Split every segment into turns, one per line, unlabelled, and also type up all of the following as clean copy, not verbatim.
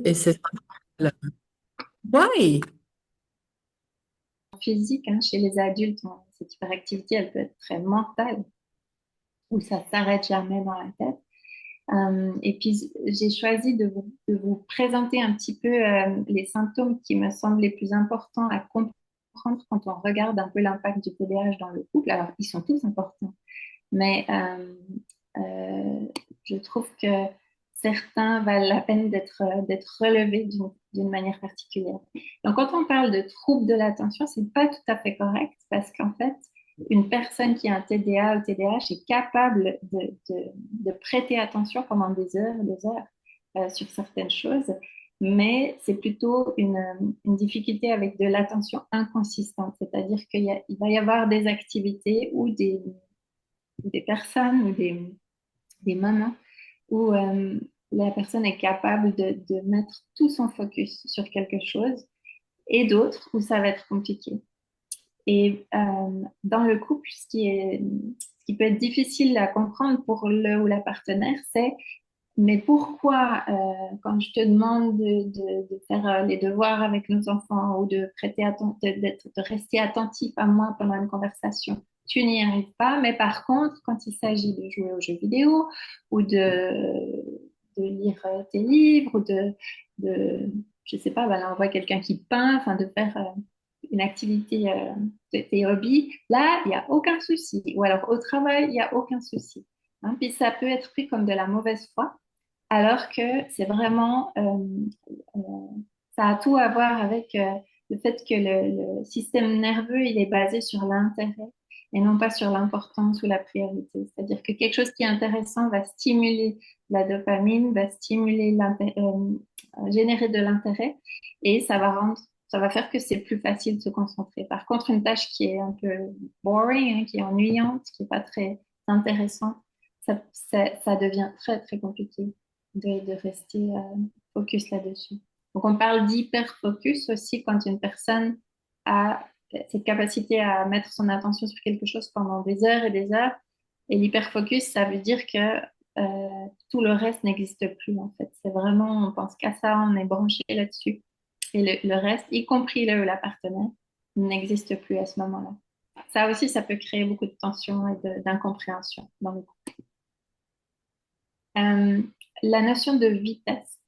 Et c'est why?
Physique, hein, chez les adultes, cette hyperactivité, elle peut être très mentale, où ça s'arrête jamais dans la tête. Et puis, j'ai choisi de vous présenter un petit peu les symptômes qui me semblent les plus importants à comprendre quand on regarde un peu l'impact du TDAH dans le couple. Alors, ils sont tous importants, mais euh, je trouve que certains valent la peine d'être relevés d'une manière particulière. Donc, quand on parle de troubles de l'attention, c'est pas tout à fait correct parce qu'en fait, une personne qui a un TDA ou TDAH est capable de prêter attention pendant des heures et des heures sur certaines choses, mais c'est plutôt une difficulté avec de l'attention inconsistante, c'est-à-dire il va y avoir des activités ou des personnes ou des moments où la personne est capable de mettre tout son focus sur quelque chose et d'autres où ça va être compliqué. Et dans le couple, ce qui peut être difficile à comprendre pour le ou la partenaire, c'est mais pourquoi, quand je te demande de faire les devoirs avec nos enfants ou de de rester attentif à moi pendant une conversation, tu n'y arrives pas, mais par contre, quand il s'agit de jouer aux jeux vidéo ou de lire tes livres ou je sais pas, ben, on voit quelqu'un qui peint, enfin de faire une activité de tes hobbies, là, il n'y a aucun souci. Ou alors au travail, il n'y a aucun souci. Hein, puis ça peut être pris comme de la mauvaise foi alors que c'est vraiment, euh, ça a tout à voir avec le fait que le système nerveux, il est basé sur l'intérêt et non pas sur l'importance ou la priorité. C'est-à-dire que quelque chose qui est intéressant va stimuler la dopamine, va générer de l'intérêt et ça va faire que c'est plus facile de se concentrer. Par contre, une tâche qui est un peu boring, hein, qui est ennuyante, qui est pas très intéressante, ça devient très, très compliqué de rester focus là-dessus. Donc, on parle d'hyper-focus aussi quand une personne a cette capacité à mettre son attention sur quelque chose pendant des heures et des heures. Et l'hyper-focus, ça veut dire que tout le reste n'existe plus, en fait. C'est vraiment, on pense qu'à ça, on est branché là-dessus. Et le reste, y compris la partenaire, n'existe plus à ce moment-là. Ça aussi, ça peut créer beaucoup de tension et d'incompréhension dans le couple. Euh, la notion de vitesse.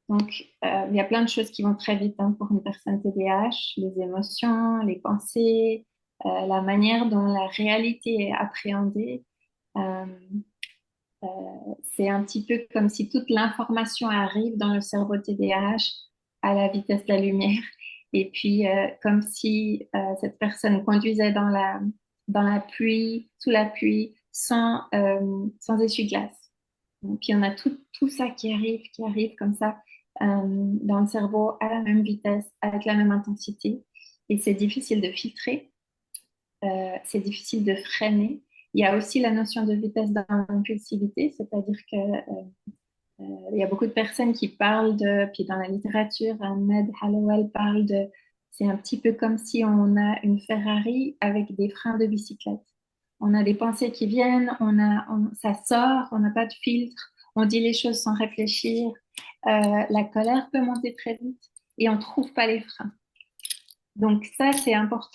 Donc, il y a plein de choses qui vont très vite hein, pour une personne TDAH, les émotions, les pensées, la manière dont la réalité est appréhendée. Euh, euh, c'est un petit peu comme si toute l'information arrive dans le cerveau TDAH à la vitesse de la lumière. Et puis, comme si cette personne conduisait dans la pluie, sous la pluie, sans essuie-glace. Puis on a tout ça qui arrive comme ça dans le cerveau à la même vitesse, avec la même intensité. Et c'est difficile de filtrer, c'est difficile de freiner. Il y a aussi la notion de vitesse dans l'impulsivité, c'est-à-dire que il y a beaucoup de personnes qui parlent puis dans la littérature, Ned Hallowell parle c'est un petit peu comme si on a une Ferrari avec des freins de bicyclette. On a des pensées qui viennent, ça sort, on n'a pas de filtre, on dit les choses sans réfléchir. La colère peut monter très vite et on ne trouve pas les freins. Donc ça, c'est important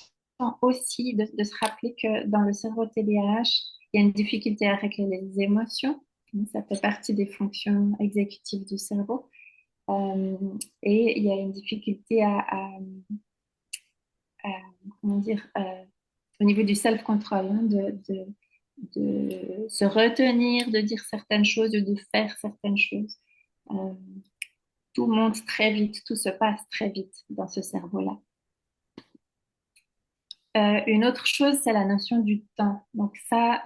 aussi de se rappeler que dans le cerveau TDAH, il y a une difficulté à régler les émotions. Ça fait partie des fonctions exécutives du cerveau. Euh, et il y a une difficulté à, comment dire, au niveau du self-control, hein, de se retenir, de dire certaines choses, de faire certaines choses. Euh, tout monte très vite, tout se passe très vite dans ce cerveau-là. Une autre chose, c'est la notion du temps. Donc ça,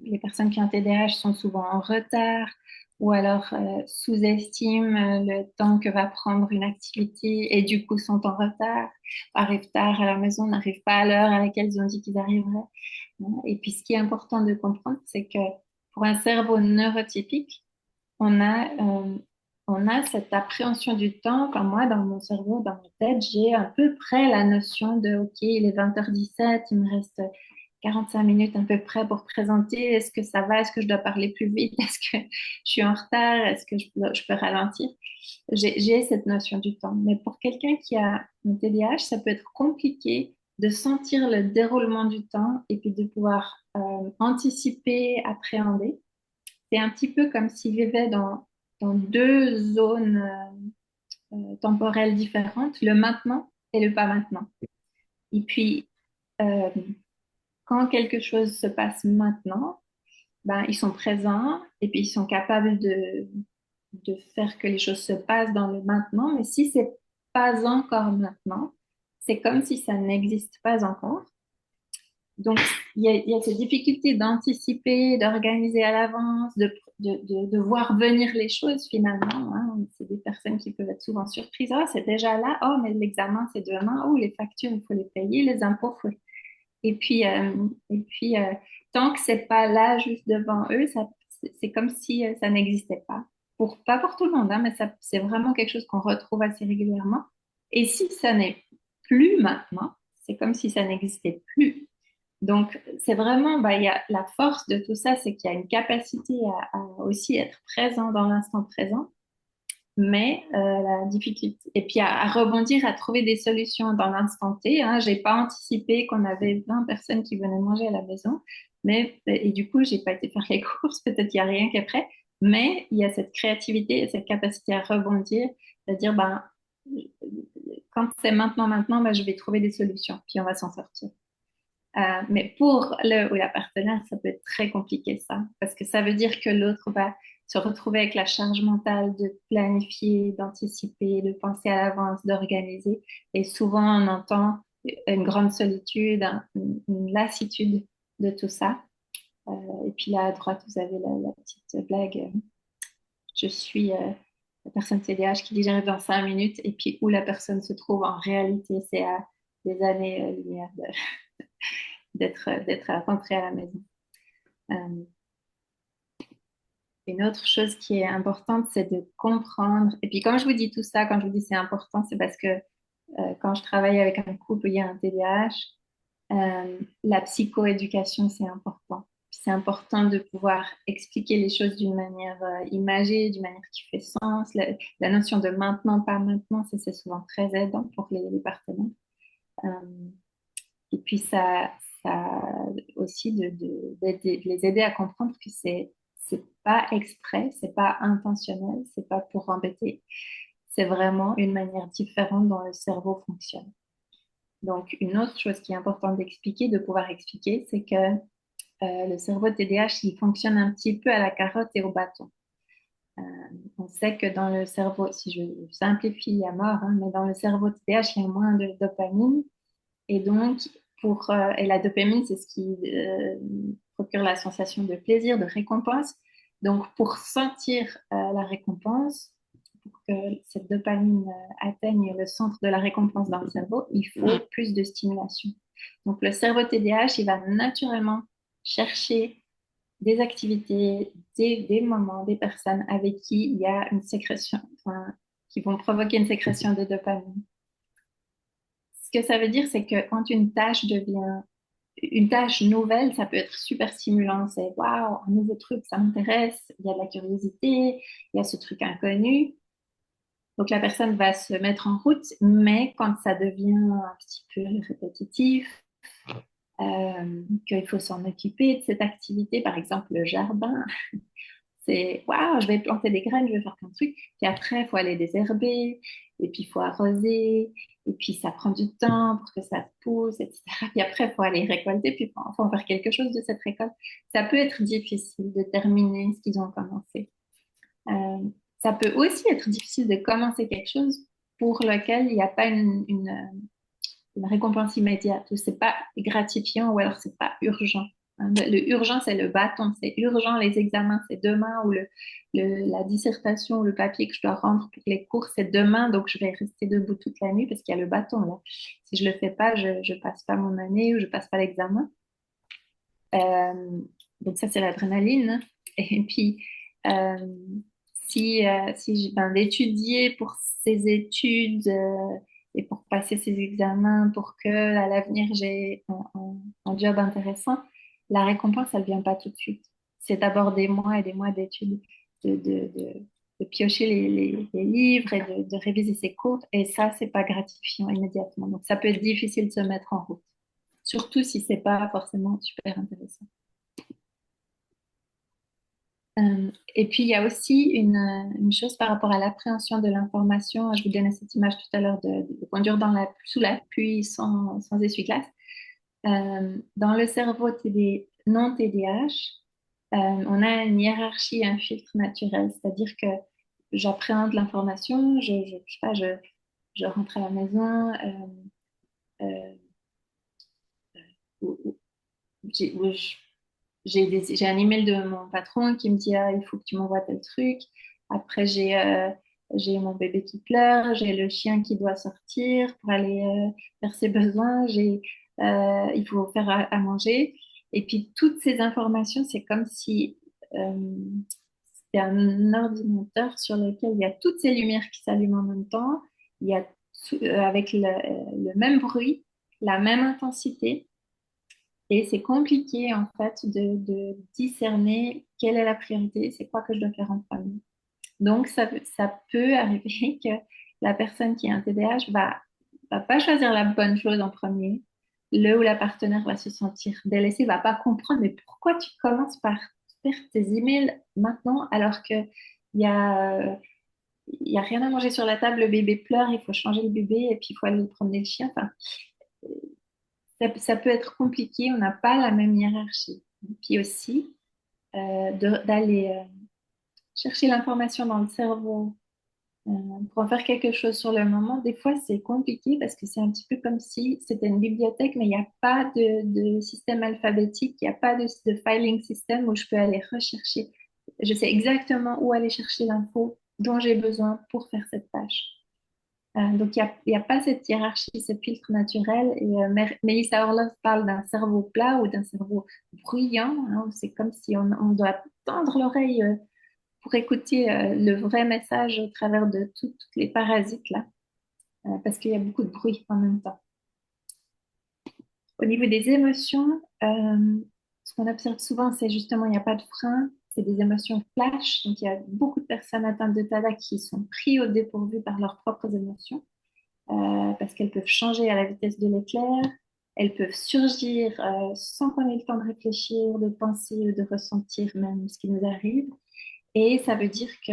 les personnes qui ont TDAH sont souvent en retard ou alors sous-estiment le temps que va prendre une activité et du coup sont en retard, arrivent tard à la maison, n'arrivent pas à l'heure à laquelle ils ont dit qu'ils arriveraient. Et puis ce qui est important de comprendre, c'est que pour un cerveau neurotypique, on a, euh, on a cette appréhension du temps. Enfin, moi, dans mon cerveau, dans ma tête, j'ai à peu près la notion de, OK, il est 20h17, il me reste 45 minutes à peu près pour présenter. Est-ce que ça va? Est-ce que je dois parler plus vite? Est-ce que je suis en retard? Est-ce que je peux ralentir? J'ai cette notion du temps. Mais pour quelqu'un qui a un TDAH, ça peut être compliqué de sentir le déroulement du temps et puis de pouvoir anticiper, appréhender. C'est un petit peu comme s'il vivait dans deux zones temporelles différentes, le maintenant et le pas maintenant. Et puis, euh, quand quelque chose se passe maintenant, ben, ils sont présents et puis ils sont capables de faire que les choses se passent dans le maintenant. Mais si c'est pas encore maintenant, c'est comme si ça n'existe pas encore. Donc, il y a cette difficulté d'anticiper, d'organiser à l'avance, de voir venir les choses finalement, hein. C'est des personnes qui peuvent être souvent surprises. Oh, c'est déjà là. Oh, mais l'examen, c'est demain. Oh, les factures, il faut les payer. Les impôts, faut... et puis tant que c'est pas là, juste devant eux, ça, c'est comme si ça n'existait pas. Pas pour tout le monde, hein, mais ça, c'est vraiment quelque chose qu'on retrouve assez régulièrement. Et si ça n'est plus maintenant, c'est comme si ça n'existait plus. Donc, c'est vraiment, bah, il y a la force de tout ça, c'est qu'il y a une capacité à aussi être présent dans l'instant présent, mais la difficulté, et puis à rebondir, à trouver des solutions dans l'instant T. Hein. J'ai pas anticipé qu'on avait 20 personnes qui venaient manger à la maison, mais, et du coup, j'ai pas été faire les courses, peut-être il y a rien qui est prêt, mais il y a cette créativité et cette capacité à rebondir, à dire, ben, quand c'est maintenant, maintenant, ben, je vais trouver des solutions, puis on va s'en sortir. Mais pour le ou la partenaire, ça peut être très compliqué ça, parce que ça veut dire que l'autre va se retrouver avec la charge mentale de planifier, d'anticiper, de penser à l'avance, d'organiser. Et souvent, on entend une grande solitude, une lassitude de tout ça. Et puis là, à droite, vous avez la petite blague. Je suis la personne TDAH qui dit j'arrive dans 5 minutes, et puis où la personne se trouve en réalité, c'est à des années-lumière d'être rentrée à la maison. Euh, une autre chose qui est importante, c'est de comprendre. Et puis quand je vous dis tout ça, quand je vous dis c'est important, c'est parce que quand je travaille avec un couple où il y a un TDAH, la psychoéducation, c'est important. C'est important de pouvoir expliquer les choses d'une manière imagée, d'une manière qui fait sens. La notion de maintenant, pas maintenant, ça c'est souvent très aidant pour les partenaires. Euh, et puis ça aussi de les aider à comprendre que c'est pas exprès, c'est pas intentionnel, c'est pas pour embêter. C'est vraiment une manière différente dont le cerveau fonctionne. Donc, une autre chose qui est importante d'expliquer, de pouvoir expliquer, c'est que le cerveau TDAH, il fonctionne un petit peu à la carotte et au bâton. Euh, on sait que dans le cerveau, si je simplifie à mort, hein, mais dans le cerveau TDAH, il y a moins de dopamine. Et donc, et la dopamine, c'est ce qui procure la sensation de plaisir, de récompense. Donc, pour sentir la récompense, pour que cette dopamine atteigne le centre de la récompense dans le cerveau, il faut plus de stimulation. Donc, le cerveau TDAH, il va naturellement chercher des activités, des moments, des personnes avec qui il y a une sécrétion, enfin, qui vont provoquer une sécrétion de dopamine. Ce que ça veut dire, c'est que quand une tâche devient une tâche nouvelle, ça peut être super stimulant. C'est waouh, un nouveau truc, ça m'intéresse. Il y a de la curiosité, il y a ce truc inconnu. Donc la personne va se mettre en route, mais quand ça devient un petit peu répétitif, qu'il faut s'en occuper de cette activité, par exemple le jardin, c'est waouh, je vais planter des graines, je vais faire plein de trucs. Puis après, il faut aller désherber, et puis il faut arroser, et puis ça prend du temps pour que ça pousse, etc. Puis après, il faut aller récolter, puis il faut en faire quelque chose de cette récolte. Ça peut être difficile de terminer ce qu'ils ont commencé. Euh, Ça peut aussi être difficile de commencer quelque chose pour lequel il n'y a pas une récompense immédiate, ou c'est pas gratifiant, ou alors c'est pas urgent. Hein. Le urgent, c'est le bâton, c'est urgent, les examens, c'est demain, ou la dissertation, ou le papier que je dois rendre pour les cours, c'est demain, donc je vais rester debout toute la nuit parce qu'il y a le bâton là. Si je le fais pas, je passe pas mon année ou je passe pas l'examen. Euh, donc ça, c'est l'adrénaline. Et puis, euh, si d'étudier pour ces études, et pour passer ces examens, pour que à l'avenir j'ai un job intéressant, la récompense, elle vient pas tout de suite. C'est d'abord des mois et des mois d'études, de, de, de, de piocher les livres et de réviser ses cours. Et ça, c'est pas gratifiant immédiatement. Donc, ça peut être difficile de se mettre en route, surtout si c'est pas forcément super intéressant. Et puis, il y a aussi une chose par rapport à l'appréhension de l'information. Je vous donnais cette image tout à l'heure de conduire sous la pluie sans essuie-glace. Dans le cerveau non TDAH, on a une hiérarchie, un filtre naturel, c'est-à-dire que j'appréhende l'information, je sais pas, je rentre à la maison, euh, ou ou j'ai un email de mon patron qui me dit ah, il faut que tu m'envoies tel truc. Après, j'ai mon bébé qui pleure, j'ai le chien qui doit sortir pour aller faire ses besoins, il faut faire à manger. Et puis, toutes ces informations, c'est comme si c'était un ordinateur sur lequel il y a toutes ces lumières qui s'allument en même temps, il y a avec le même bruit, la même intensité. Et c'est compliqué, en fait, de discerner quelle est la priorité, c'est quoi que je dois faire en premier. Donc, ça peut arriver que la personne qui a un TDAH va pas choisir la bonne chose en premier. Le ou la partenaire va se sentir délaissé, va pas comprendre, mais pourquoi tu commences par faire tes emails maintenant alors que il y a, euh, il y a rien à manger sur la table, le bébé pleure, il faut changer le bébé et puis il faut aller promener le chien. Enfin, ça peut être compliqué, on n'a pas la même hiérarchie. Puis aussi, d'aller chercher l'information dans le cerveau euh, pour en faire quelque chose sur le moment, des fois c'est compliqué parce que c'est un petit peu comme si c'était une bibliothèque, mais il n'y a pas de système alphabétique, il n'y a pas de filing system où je peux aller rechercher. Je sais exactement où aller chercher l'info dont j'ai besoin pour faire cette tâche. Donc, il y a pas cette hiérarchie, ce filtre naturel. Et Mélissa Orlov parle d'un cerveau plat ou d'un cerveau bruyant, hein, où c'est comme si on doit tendre l'oreille pour écouter le vrai message au travers de toutes les parasites là, parce qu'il y a beaucoup de bruit en même temps. Au niveau des émotions, ce qu'on observe souvent, c'est justement, il n'y a pas de frein, c'est des émotions flash. Donc, il y a beaucoup de personnes atteintes de TADA qui sont pris au dépourvu par leurs propres émotions. Parce qu'elles peuvent changer à la vitesse de l'éclair, elles peuvent surgir sans qu'on ait le temps de réfléchir, de penser ou de ressentir même ce qui nous arrive. Et ça veut dire que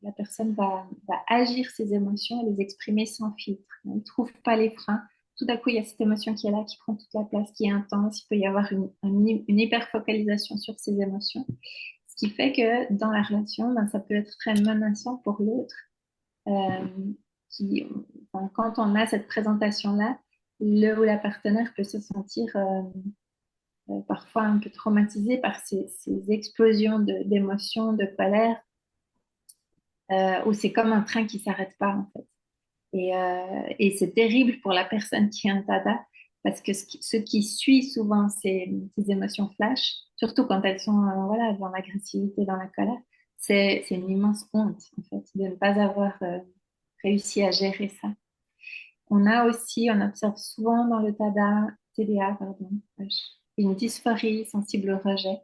la personne va agir ses émotions et les exprimer sans filtre. Elle ne trouve pas les freins. Tout d'un coup, il y a cette émotion qui est là, qui prend toute la place, qui est intense. Il peut y avoir une hyper-focalisation sur ces émotions. Ce qui fait que dans la relation, ben, ça peut être très menaçant pour l'autre euh, enfin, quand on a cette présentation-là, le ou la partenaire peut se sentir parfois un peu traumatisé par ces explosions d'émotions, de colère, où c'est comme un train qui s'arrête pas en fait. Et c'est terrible pour la personne qui est un tada, parce que ce qui suit souvent ces émotions flash, surtout quand elles sont voilà, dans l'agressivité, dans la colère, c'est une immense honte en fait de ne pas avoir réussi à gérer ça. On observe souvent dans le TDA, pardon, une dysphorie sensible au rejet,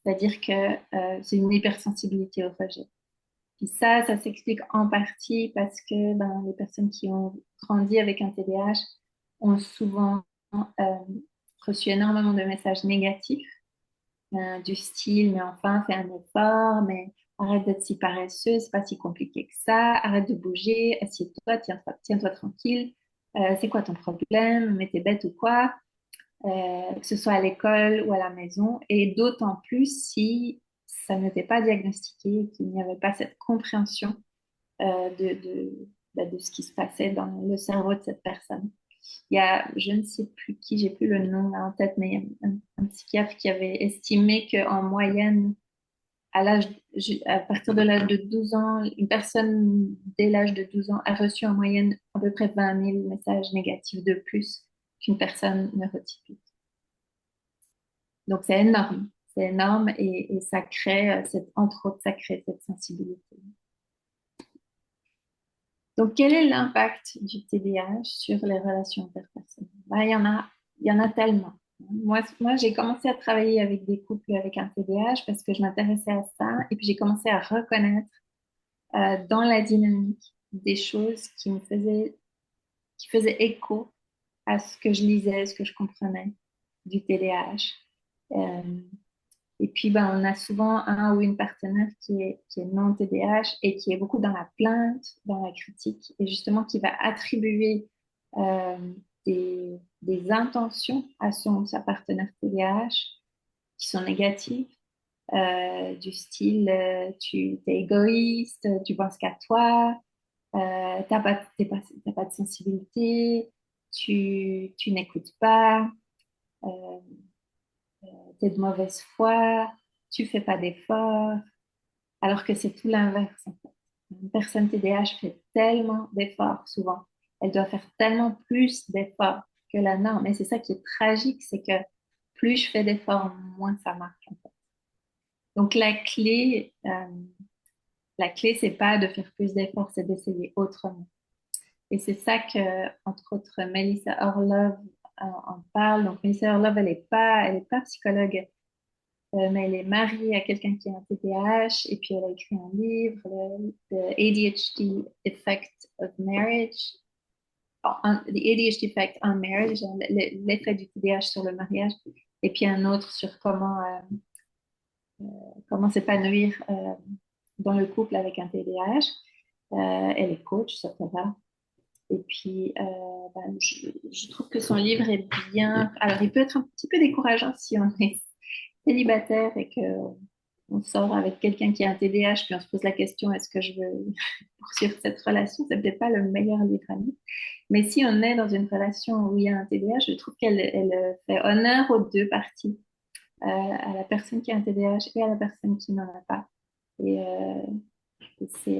c'est-à-dire que c'est une hypersensibilité au rejet. Puis ça s'explique en partie parce que ben, les personnes qui ont grandi avec un TDAH ont souvent euh, reçu énormément de messages négatifs du style, mais enfin, fais un effort, mais arrête d'être si paresseux, c'est pas si compliqué que ça, arrête de bouger, assieds-toi, tiens-toi tranquille, c'est quoi ton problème, mais t'es bête ou quoi, que ce soit à l'école ou à la maison, et d'autant plus si ça n'était pas diagnostiqué, qu'il n'y avait pas cette compréhension de ce qui se passait dans le cerveau de cette personne. Il y a, je ne sais plus qui, j'ai plus le nom là en tête, mais il y a un psychiatre qui avait estimé qu'en moyenne, à partir de l'âge de 12 ans, une personne dès l'âge de 12 ans a reçu en moyenne à peu près 20 000 messages négatifs de plus qu'une personne neurotypique. Donc c'est énorme et ça crée, entre autres, ça crée cette sensibilité. Donc, quel est l'impact du TDAH sur les relations interpersonnelles? Ben, il y en a tellement. Moi, j'ai commencé à travailler avec des couples avec un TDAH parce que je m'intéressais à ça et puis j'ai commencé à reconnaître dans la dynamique des choses qui faisaient écho à ce que je lisais, ce que je comprenais du TDAH. Euh, et puis, ben, on a souvent un ou une partenaire qui est non TDAH et qui est beaucoup dans la plainte, dans la critique, et justement qui va attribuer euh, des intentions à sa partenaire TDAH qui sont négatives, du style tu es égoïste, tu penses qu'à toi, t'as pas de sensibilité, tu n'écoutes pas, euh, tu es de mauvaise foi, tu fais pas d'efforts, alors que c'est tout l'inverse en fait. Une personne TDAH fait tellement d'efforts souvent. Elle doit faire tellement plus d'efforts que la norme. Et c'est ça qui est tragique, c'est que plus je fais d'efforts, moins ça marche en fait. Donc la clé, c'est pas de faire plus d'efforts, c'est d'essayer autrement. Et c'est ça que, entre autres, Melissa Orlov en parle. Donc, Melissa Orlov, elle est pas psychologue, mais elle est mariée à quelqu'un qui a un TDAH et puis elle a écrit un livre, The ADHD Effect of Marriage, The ADHD Effect on Marriage, l'effet du TDAH sur le mariage, et puis un autre sur comment s'épanouir dans le couple avec un TDAH. Elle est coach, ça va. Et puis, ben, je trouve que son livre est bien. Alors, il peut être un petit peu décourageant si on est célibataire et que on sort avec quelqu'un qui a un TDAH, puis on se pose la question, est-ce que je veux poursuivre cette relation? C'est peut-être pas le meilleur livre à lire. Mais si on est dans une relation où il y a un TDAH, je trouve qu'elle fait honneur aux deux parties, à la personne qui a un TDAH et à la personne qui n'en a pas. Et c'est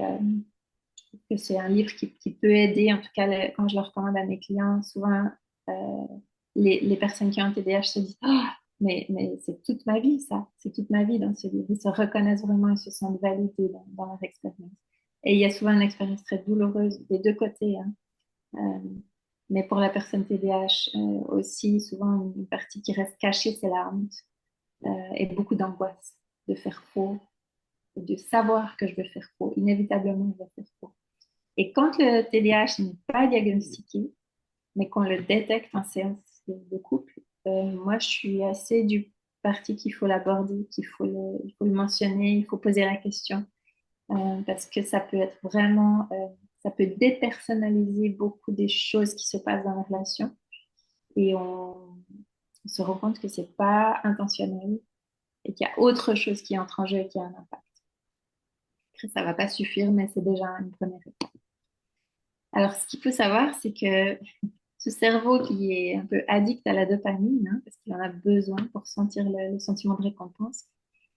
que c'est un livre qui peut aider, en tout cas quand je le recommande à mes clients, souvent euh, les personnes qui ont un TDAH se disent ah, mais c'est toute ma vie ça, c'est toute ma vie dans ce livre. Ils se reconnaissent vraiment, ils se sentent validés dans leur expérience. Et il y a souvent une expérience très douloureuse des deux côtés, hein. Euh, mais pour la personne TDAH aussi, souvent une partie qui reste cachée, c'est la honte et beaucoup d'angoisse de faire faux, de savoir que je vais faire faux, inévitablement je vais faire faux. Et quand le TDAH n'est pas diagnostiqué, mais qu'on le détecte en séance de couple, moi, je suis assez du parti qu'il faut l'aborder, il faut le mentionner, il faut poser la question, parce que ça peut être vraiment, ça peut dépersonnaliser beaucoup des choses qui se passent dans la relation. Et on se rend compte que c'est pas intentionnel et qu'il y a autre chose qui entre en jeu et qui a un impact. Après, ça va pas suffire, mais c'est déjà une première étape. Alors, ce qu'il faut savoir, c'est que ce cerveau qui est un peu addict à la dopamine, hein, parce qu'il en a besoin pour sentir le sentiment de récompense,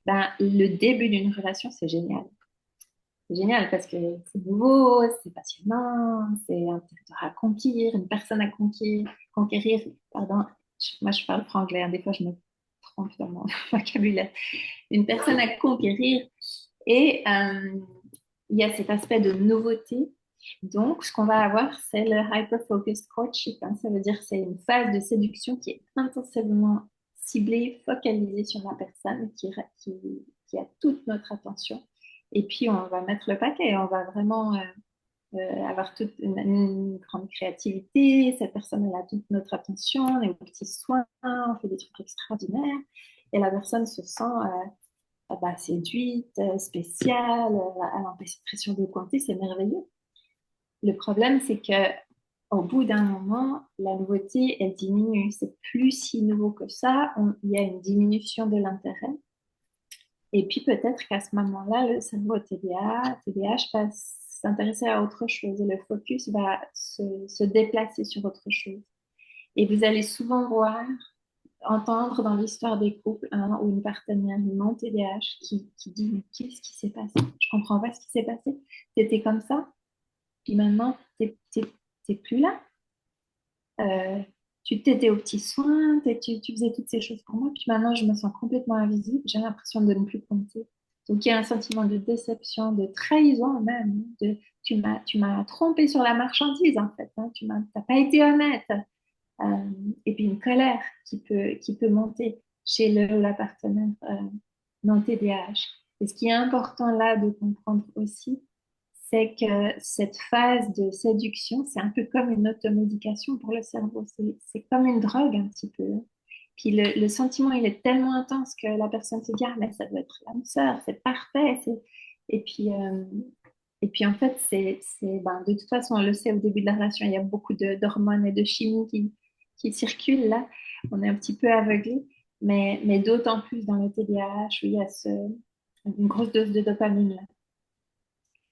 ben, le début d'une relation, c'est génial. C'est génial parce que c'est nouveau, c'est passionnant, c'est un territoire à conquérir, une personne à conquérir. Pardon, moi je parle franglais, hein, des fois je me trompe dans mon vocabulaire. Une personne à conquérir et il y a cet aspect de nouveauté. Donc, ce qu'on va avoir, c'est le hyper-focused courtship, hein. Ça veut dire que c'est une phase de séduction qui est intensément ciblée, focalisée sur la personne, qui a toute notre attention. Et puis, on va mettre le paquet. On va vraiment avoir toute une grande créativité. Cette personne, elle a toute notre attention, on est aux petits soins, on fait des trucs extraordinaires. Et la personne se sent bah, séduite, spéciale, à l'impression de compter, c'est merveilleux. Le problème, c'est que au bout d'un moment, la nouveauté, elle diminue. C'est plus si nouveau que ça. Il y a une diminution de l'intérêt. Et puis peut-être qu'à ce moment-là, le cerveau TDAH va s'intéresser à autre chose et le focus va se déplacer sur autre chose. Et vous allez souvent voir, entendre dans l'histoire des couples ou une partenaire non TDAH qui dit mais qu'est-ce qui s'est passé? Je comprends pas ce qui s'est passé. C'était comme ça, puis maintenant t'es plus là. Euh, tu t'étais aux petits soins, tu faisais toutes ces choses pour moi, puis maintenant je me sens complètement invisible, j'ai l'impression de ne plus compter. Donc il y a un sentiment de déception, de trahison même, tu m'as trompé sur la marchandise, en fait, hein, t'as pas été honnête. Euh, et puis une colère qui peut monter chez le ou la partenaire non TDAH. Et ce qui est important là de comprendre aussi, c'est que cette phase de séduction, c'est un peu comme une automédication pour le cerveau. C'est comme une drogue un petit peu. Puis le sentiment, il est tellement intense que la personne se dit, ah, mais ça doit être l'âme sœur, c'est parfait. Et puis, euh, et puis en fait, ben, de toute façon, on le sait au début de la relation, il y a beaucoup d'hormones et de chimie qui circulent là. On est un petit peu aveuglé, mais d'autant plus dans le TDAH où il y a une grosse dose de dopamine là.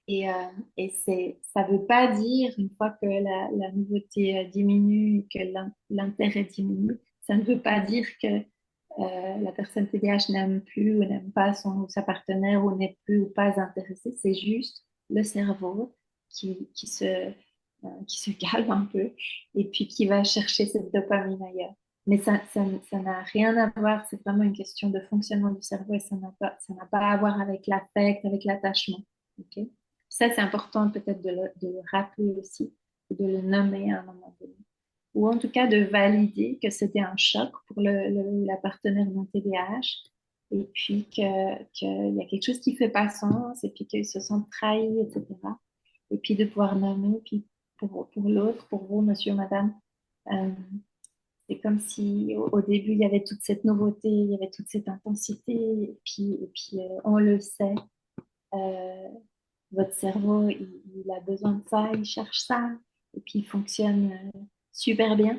Et, euh, et ça ne veut pas dire, une fois que la nouveauté diminue, que l'intérêt diminue, ça ne veut pas dire que la personne TDAH n'aime plus ou n'aime pas ou sa partenaire ou n'est plus ou pas intéressée. C'est juste le cerveau qui se calme un peu et puis qui va chercher cette dopamine ailleurs. Mais ça n'a rien à voir, c'est vraiment une question de fonctionnement du cerveau et ça n'a pas à voir avec l'affect, avec l'attachement. Ok. Ça, c'est important peut-être de le rappeler aussi, de le nommer à un moment donné. Ou en tout cas de valider que c'était un choc pour la partenaire non TDAH et puis qu'il y a quelque chose qui fait pas sens et puis qu'ils se sentent trahis, etc. Et puis de pouvoir nommer, puis pour l'autre, pour vous, monsieur, madame, euh, c'est comme si au début, il y avait toute cette nouveauté, il y avait toute cette intensité, et puis on le sait, euh, votre cerveau, il a besoin de ça, il cherche ça, et puis il fonctionne super bien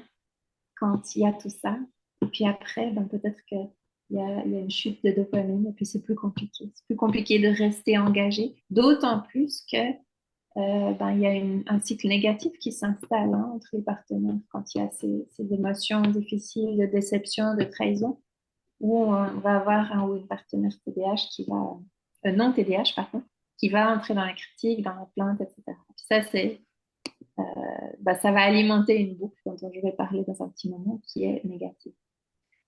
quand il y a tout ça. Et puis après, ben, peut-être il y a une chute de dopamine, et puis c'est plus compliqué. C'est plus compliqué de rester engagé, d'autant plus que ben, il y a un cycle négatif qui s'installe hein, entre les partenaires quand il y a ces émotions difficiles de déception, de trahison, où on va avoir un ou une partenaire TDAH non TDAH par contre, qui va entrer dans la critique, dans la plainte, etc. Puis ça, bah, ça va alimenter une boucle dont je vais parler dans un petit moment qui est négative.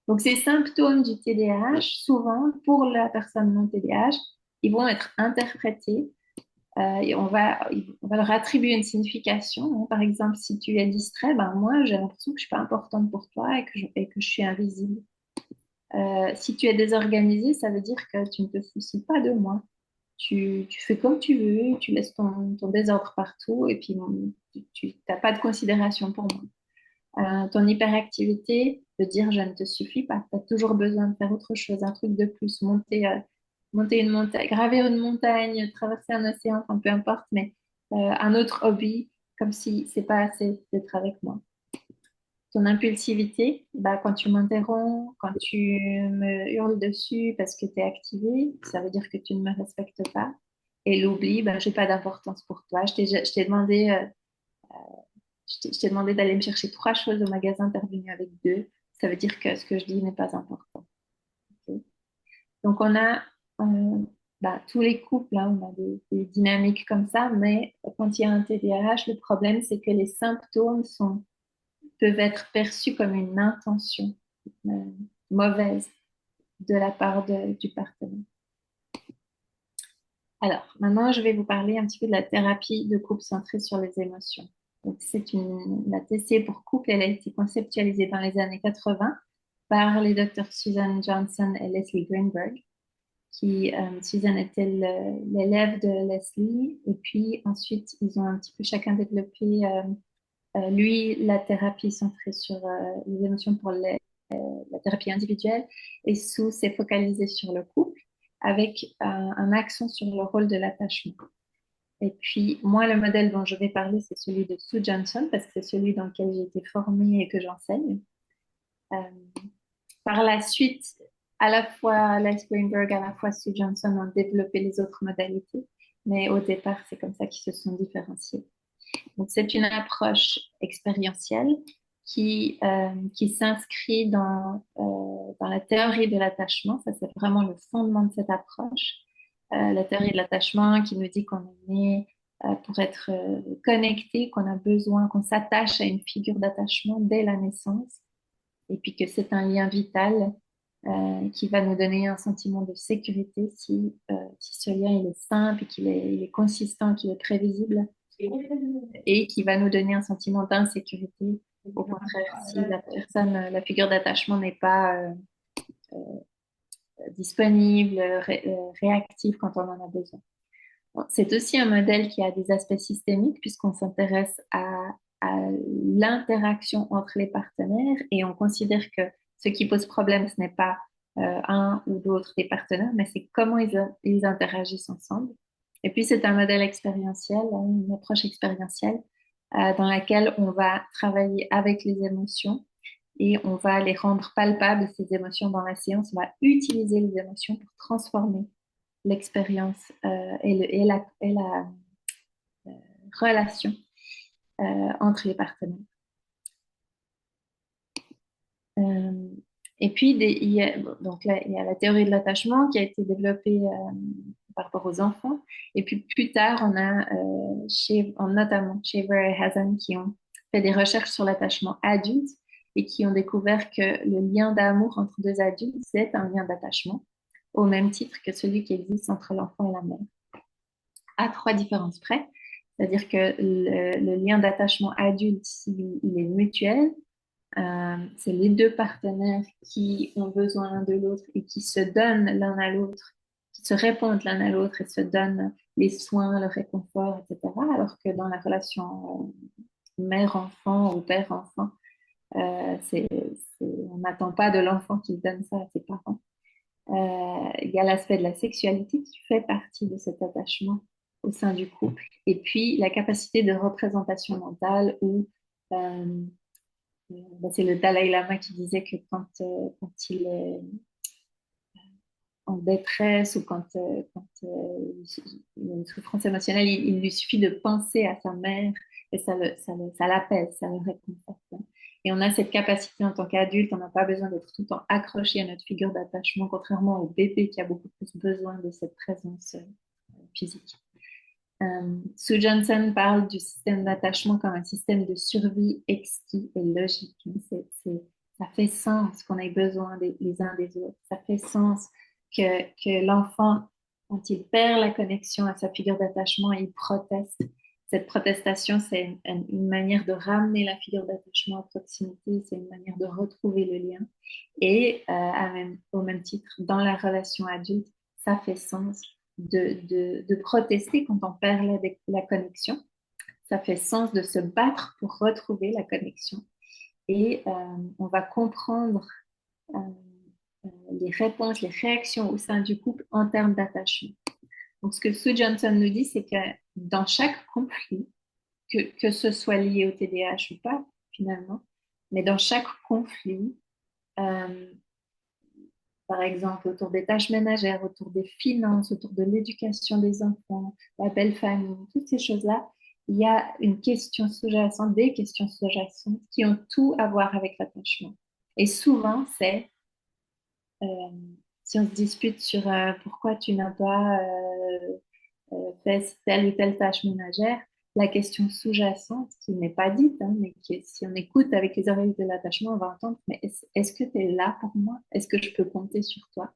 Donc, ces symptômes du TDAH, souvent, pour la personne non TDAH, ils vont être interprétés et on va leur attribuer une signification. Par exemple, si tu es distrait, ben moi, j'ai l'impression que je suis pas importante pour toi et que je suis invisible. Si tu es désorganisé, ça veut dire que tu ne te soucies pas de moi. Tu fais comme tu veux, tu laisses ton désordre partout et puis tu n'as pas de considération pour moi. Ton hyperactivité veut dire je ne te suffis pas. Tu as toujours besoin de faire autre chose, un truc de plus, monter une montagne, gravir une montagne, traverser un océan, enfin, peu importe, mais un autre hobby, comme si c'est pas assez d'être avec moi. Ton impulsivité, bah, quand tu m'interromps, quand tu me hurles dessus parce que tu es activé, ça veut dire que tu ne me respectes pas. Et l'oubli, bah, j'ai pas d'importance pour toi. Je t'ai demandé, je t'ai demandé d'aller me chercher trois choses au magasin, t'es revenu avec deux. Ça veut dire que ce que je dis n'est pas important. Ok. Donc, on a euh, bah, tous les couples, là, on a des dynamiques comme ça, mais quand il y a un TDAH, le problème, c'est que les symptômes peuvent être perçus comme une intention euh, mauvaise de la part du partenaire. Alors, maintenant, je vais vous parler un petit peu de la thérapie de couple centrée sur les émotions. Donc, la TC pour couple, elle a été conceptualisée dans les années 80 par les docteurs Susan Johnson et Leslie Greenberg. Susan était l'élève de Leslie, et puis ensuite, ils ont un petit peu chacun développé, lui, la thérapie centrée sur les émotions pour la thérapie individuelle, et Sue s'est focalisée sur le couple avec un accent sur le rôle de l'attachement. Et puis, moi, le modèle dont je vais parler, c'est celui de Sue Johnson, parce que c'est celui dans lequel j'ai été formée et que j'enseigne. Euh, Par la suite, à la fois Les Greenberg, à la fois Sue Johnson ont développé les autres modalités, mais au départ, c'est comme ça qu'ils se sont différenciés. Donc, c'est une approche expérientielle qui s'inscrit dans la théorie de l'attachement. Ça, c'est vraiment le fondement de cette approche. La théorie de l'attachement qui nous dit qu'on est né pour être connecté, qu'on a besoin, qu'on s'attache à une figure d'attachement dès la naissance, et puis que c'est un lien vital qui va nous donner un sentiment de sécurité si ce lien il est simple, il est consistant, qu'il est prévisible et qui va nous donner un sentiment d'insécurité. Au contraire, si la personne, la figure d'attachement n'est pas disponible, réactive quand on en a besoin. Bon, c'est aussi un modèle qui a des aspects systémiques puisqu'on s'intéresse à l'interaction entre les partenaires et on considère que ce qui pose problème, ce n'est pas un ou l'autre des partenaires, mais c'est comment ils interagissent ensemble. Et puis, c'est un modèle expérientiel, une approche expérientielle dans laquelle on va travailler avec les émotions et on va les rendre palpables, ces émotions dans la séance. On va utiliser les émotions pour transformer l'expérience et la relation entre les partenaires. Euh, et puis, donc là, il y a la théorie de l'attachement qui a été développée par rapport aux enfants. Et puis plus tard, on a notamment Shaver et Hazan qui ont fait des recherches sur l'attachement adulte et qui ont découvert que le lien d'amour entre deux adultes, c'est un lien d'attachement, au même titre que celui qui existe entre l'enfant et la mère, à trois différences près. C'est-à-dire que le lien d'attachement adulte, il est mutuel. C'est les deux partenaires qui ont besoin l'un de l'autre et qui se donnent l'un à l'autre, qui se répondent l'un à l'autre et se donnent les soins, le réconfort, etc. Alors que dans la relation mère-enfant ou père-enfant, on n'attend pas de l'enfant qu'il donne ça à ses parents. Il y a l'aspect de la sexualité qui fait partie de cet attachement au sein du couple. Et puis, la capacité de représentation mentale où c'est le Dalai Lama qui disait que quand il est en détresse ou il a une souffrance émotionnelle, il lui suffit de penser à sa mère et ça l'apaise, ça le réconforte. Et on a cette capacité en tant qu'adulte, on n'a pas besoin d'être tout le temps accroché à notre figure d'attachement, contrairement au bébé qui a beaucoup plus besoin de cette présence physique. Sue Johnson parle du système d'attachement comme un système de survie exquis et logique. Ça fait sens qu'on ait besoin les uns des autres. Ça fait sens que l'enfant, quand il perd la connexion à sa figure d'attachement, il proteste. Cette protestation, c'est une manière de ramener la figure d'attachement à proximité, c'est une manière de retrouver le lien. Et au même titre, dans la relation adulte, ça fait sens de protester quand on perd la connexion. Ça fait sens de se battre pour retrouver la connexion. Et on va comprendre euh, les réponses, les réactions au sein du couple en termes d'attachement. Donc, ce que Sue Johnson nous dit, c'est que dans chaque conflit, que ce soit lié au TDAH ou pas, finalement, mais dans chaque conflit, euh, par exemple autour des tâches ménagères, autour des finances, autour de l'éducation des enfants, la belle famille, toutes ces choses-là, il y a une question sous-jacente, des questions sous-jacentes qui ont tout à voir avec l'attachement. Et souvent, c'est euh, si on se dispute sur pourquoi tu n'as pas fait telle ou telle tâche ménagère, la question sous-jacente, qui n'est pas dite, hein, mais si on écoute avec les oreilles de l'attachement, on va entendre, mais est-ce que tu es là pour moi? Est-ce que je peux compter sur toi?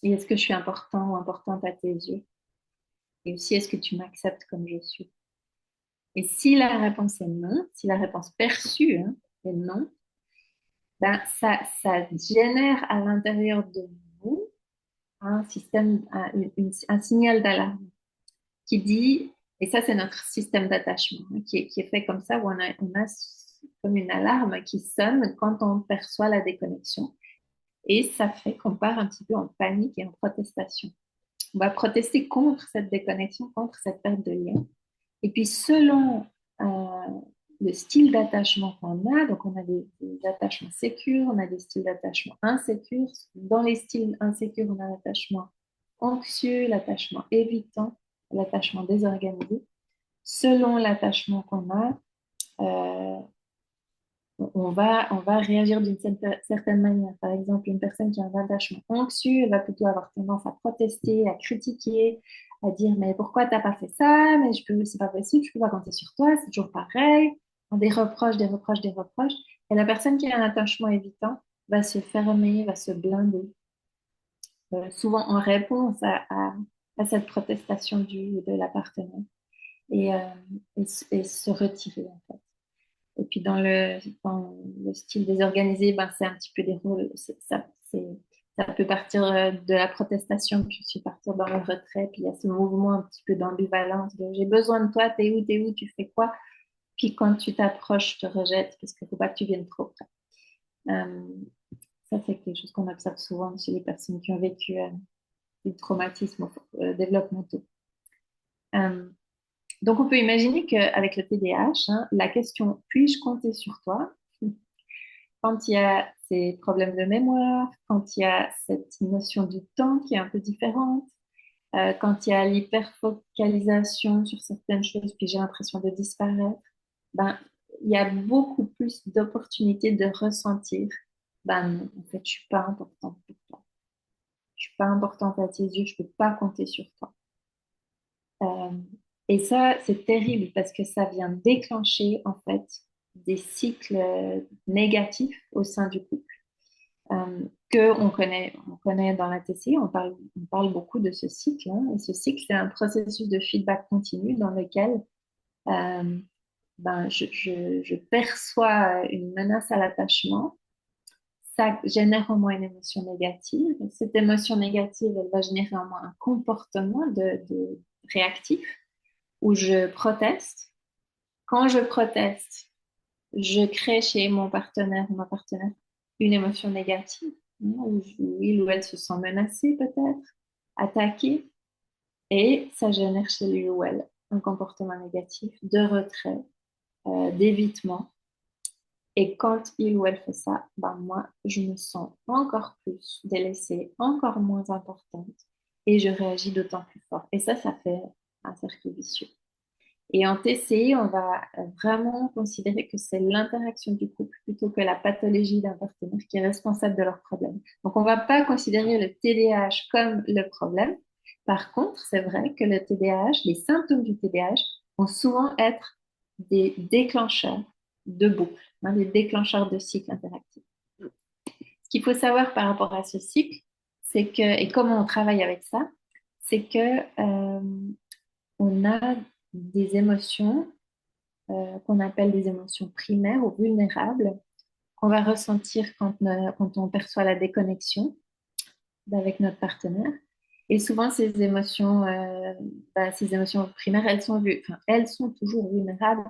Et est-ce que je suis important ou importante à tes yeux? Et aussi, est-ce que tu m'acceptes comme je suis? Et si la réponse est non, si la réponse perçue est non, ben ça génère à l'intérieur de vous un système, un signal d'alarme qui dit, et ça c'est notre système d'attachement qui est fait comme ça, où on a comme une alarme qui sonne quand on perçoit la déconnexion. Et ça fait qu'on part un petit peu en panique et en protestation. On va protester contre cette déconnexion, contre cette perte de lien. Et puis, selon le style d'attachement qu'on a, donc on a des attachements sécures, on a des styles d'attachement insécures. Dans les styles insécures, on a l'attachement anxieux, l'attachement évitant, l'attachement désorganisé. Selon l'attachement qu'on a, euh, on va réagir d'une certaine manière. Par exemple, une personne qui a un attachement anxieux, elle va plutôt avoir tendance à protester, à critiquer, à dire mais pourquoi t'as pas fait ça? Mais c'est pas possible, je peux pas compter sur toi, c'est toujours pareil. Des reproches, des reproches, des reproches. Et la personne qui a un attachement évitant va se fermer, va se blinder, souvent en réponse à cette protestation de la partenaire. et, euh, et se retirer en fait. Et puis dans le style désorganisé, ben, c'est un petit peu des rôles. Ça peut partir de la protestation, puis ensuite partir dans le retrait. Puis il y a ce mouvement un petit peu d'ambivalence de j'ai besoin de toi, t'es où, tu fais quoi? Puis quand tu t'approches, je te rejette parce qu'il ne faut pas que tu viennes trop près. Euh, Ça, c'est quelque chose qu'on observe souvent chez les personnes qui ont vécu des traumatismes développementaux. Euh, donc, on peut imaginer qu'avec le TDAH, hein, la question puis-je compter sur toi quand il y a ces problèmes de mémoire, quand il y a cette notion du temps qui est un peu différente, quand il y a l'hyperfocalisation sur certaines choses, puis j'ai l'impression de disparaître, ben, il y a beaucoup plus d'opportunités de ressentir, ben non, en fait, je suis pas importante pour toi. Je suis pas importante à tes yeux, je peux pas compter sur toi. Euh, et ça, c'est terrible parce que ça vient déclencher, en fait, des cycles négatifs au sein du couple. Que on connaît dans la TCI, on parle beaucoup de ce cycle. Hein, et ce cycle, c'est un processus de feedback continu dans lequel euh, ben, je perçois une menace à l'attachement. Ça génère en moi une émotion négative. Cette émotion négative, elle va générer en moi un comportement de réactif où je proteste. Quand je proteste, je crée chez mon partenaire ou ma partenaire une émotion négative, hein, où il ou elle se sent menacé peut-être, attaqué, et ça génère chez lui ou elle un comportement négatif de retrait, d'évitement. Et quand il ou elle fait ça, ben moi, je me sens encore plus délaissée, encore moins importante, et je réagis d'autant plus fort. Et ça fait un cercle vicieux. Et en TCI, on va vraiment considérer que c'est l'interaction du couple plutôt que la pathologie d'un partenaire qui est responsable de leur problème. Donc, on ne va pas considérer le TDAH comme le problème. Par contre, c'est vrai que le TDAH, les symptômes du TDAH vont souvent être des déclencheurs de boucles, hein, des déclencheurs de cycles interactifs. Ce qu'il faut savoir par rapport à ce cycle, c'est que, et comment on travaille avec ça, c'est que on a des émotions qu'on appelle des émotions primaires ou vulnérables, qu'on va ressentir quand on perçoit la déconnexion avec notre partenaire. Et souvent, ces émotions primaires, elles sont toujours vulnérables.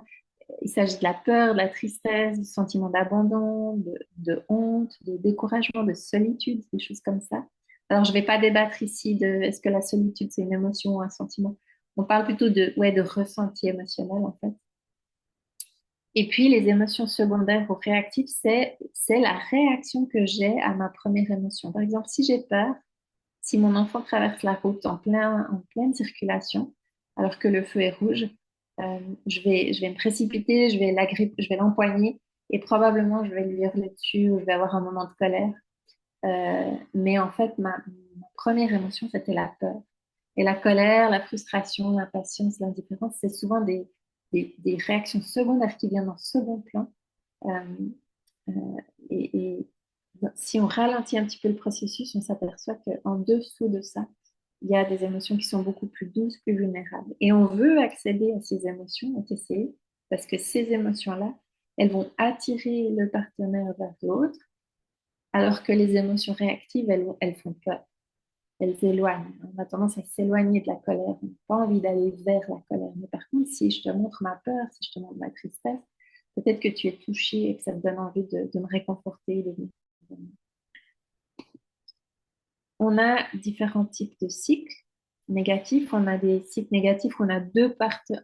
Il s'agit de la peur, de la tristesse, du sentiment d'abandon, de honte, de découragement, de solitude, des choses comme ça. Alors, je ne vais pas débattre ici de est-ce que la solitude, c'est une émotion ou un sentiment. On parle plutôt de ressenti émotionnel, en fait. Et puis, les émotions secondaires ou réactives, c'est la réaction que j'ai à ma première émotion. Par exemple, si j'ai peur, si mon enfant traverse la route en pleine circulation, alors que le feu est rouge, je vais me précipiter, je vais l'agrippe, je vais l'empoigner et probablement je vais lui hurler dessus ou je vais avoir un moment de colère. Mais en fait, ma première émotion, c'était la peur. Et la colère, la frustration, l'impatience, l'indifférence, c'est souvent des réactions secondaires qui viennent en second plan. Euh, euh, et si on ralentit un petit peu le processus, on s'aperçoit qu'en dessous de ça, il y a des émotions qui sont beaucoup plus douces, plus vulnérables. Et on veut accéder à ces émotions, à TCI, parce que ces émotions-là, elles vont attirer le partenaire vers l'autre, alors que les émotions réactives, elles font peur, elles éloignent. On a tendance à s'éloigner de la colère. On n'a pas envie d'aller vers la colère. Mais par contre, si je te montre ma peur, si je te montre ma tristesse, peut-être que tu es touché et que ça te donne envie de me réconforter. On a différents types de cycles négatifs. On a des cycles négatifs où on a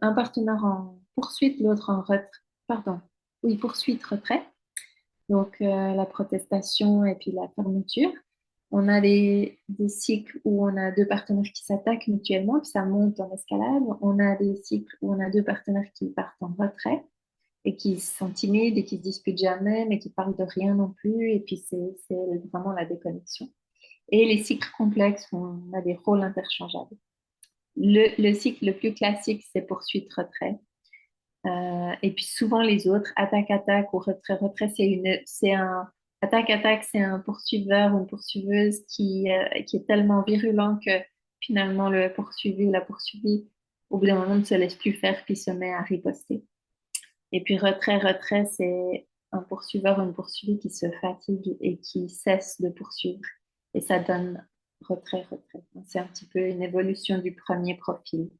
un partenaire en poursuite, l'autre en retrait. Pardon, oui, poursuite, retrait. Donc, la protestation et puis la fermeture. On a des cycles où on a deux partenaires qui s'attaquent mutuellement, puis ça monte en escalade. On a des cycles où on a deux partenaires qui partent en retrait et qui sont timides et qui se disputent jamais, mais qui parlent de rien non plus. Et puis, c'est vraiment la déconnexion. Et les cycles complexes où on a des rôles interchangeables. Le cycle le plus classique, c'est poursuite-retrait. Et puis souvent les autres, attaque-attaque ou retrait-retrait, attaque-attaque, c'est un poursuiveur ou une poursuiveuse qui est tellement virulent que finalement le poursuivi ou la poursuivie au bout d'un moment, ne se laisse plus faire, puis se met à riposter. Et puis retrait, retrait, c'est un poursuiveur ou une poursuivie qui se fatigue et qui cesse de poursuivre. Et ça donne retrait, retrait. C'est un petit peu une évolution du premier profil.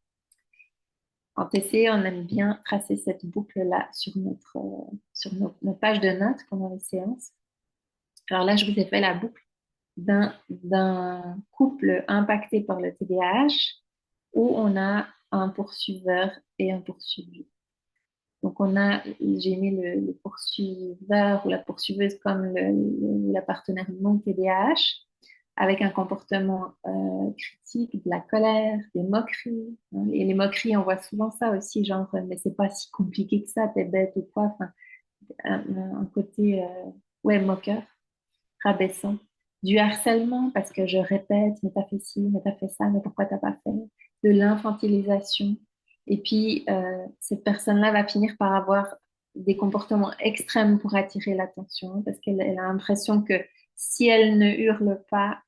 En TCE, on aime bien tracer cette boucle-là sur nos pages de notes pendant les séances. Alors là, je vous ai fait la boucle d'un couple impacté par le TDAH où on a un poursuiveur et un poursuivi. Donc, j'ai mis le poursuiveur ou la poursuiveuse comme la partenaire non TDAH, avec un comportement critique, de la colère, des moqueries. Hein. Et les moqueries, on voit souvent ça aussi, genre, mais c'est pas si compliqué que ça, t'es bête ou quoi. Enfin, un côté, ouais, moqueur, rabaissant. Du harcèlement, parce que je répète, mais t'as fait ci, mais t'as fait ça, mais pourquoi t'as pas fait? De l'infantilisation. Et puis, cette personne-là va finir par avoir des comportements extrêmes pour attirer l'attention, parce qu'elle a l'impression que si elle ne hurle pas,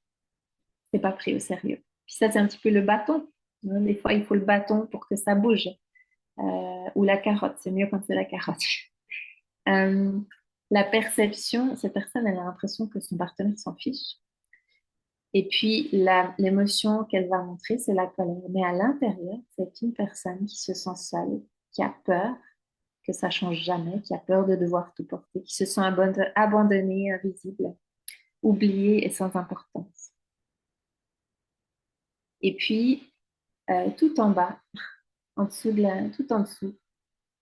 c'est pas pris au sérieux. Puis ça, c'est un petit peu le bâton. Hein. Des fois, il faut le bâton pour que ça bouge. Ou la carotte, c'est mieux quand c'est la carotte. Euh, la perception, cette personne, elle a l'impression que son partenaire s'en fiche. Et puis, l'émotion qu'elle va montrer, c'est la colère. Mais à l'intérieur, c'est une personne qui se sent seule, qui a peur que ça change jamais, qui a peur de devoir tout porter, qui se sent abandonnée, invisible, oubliée et sans importance. Et puis, tout en bas, tout en dessous,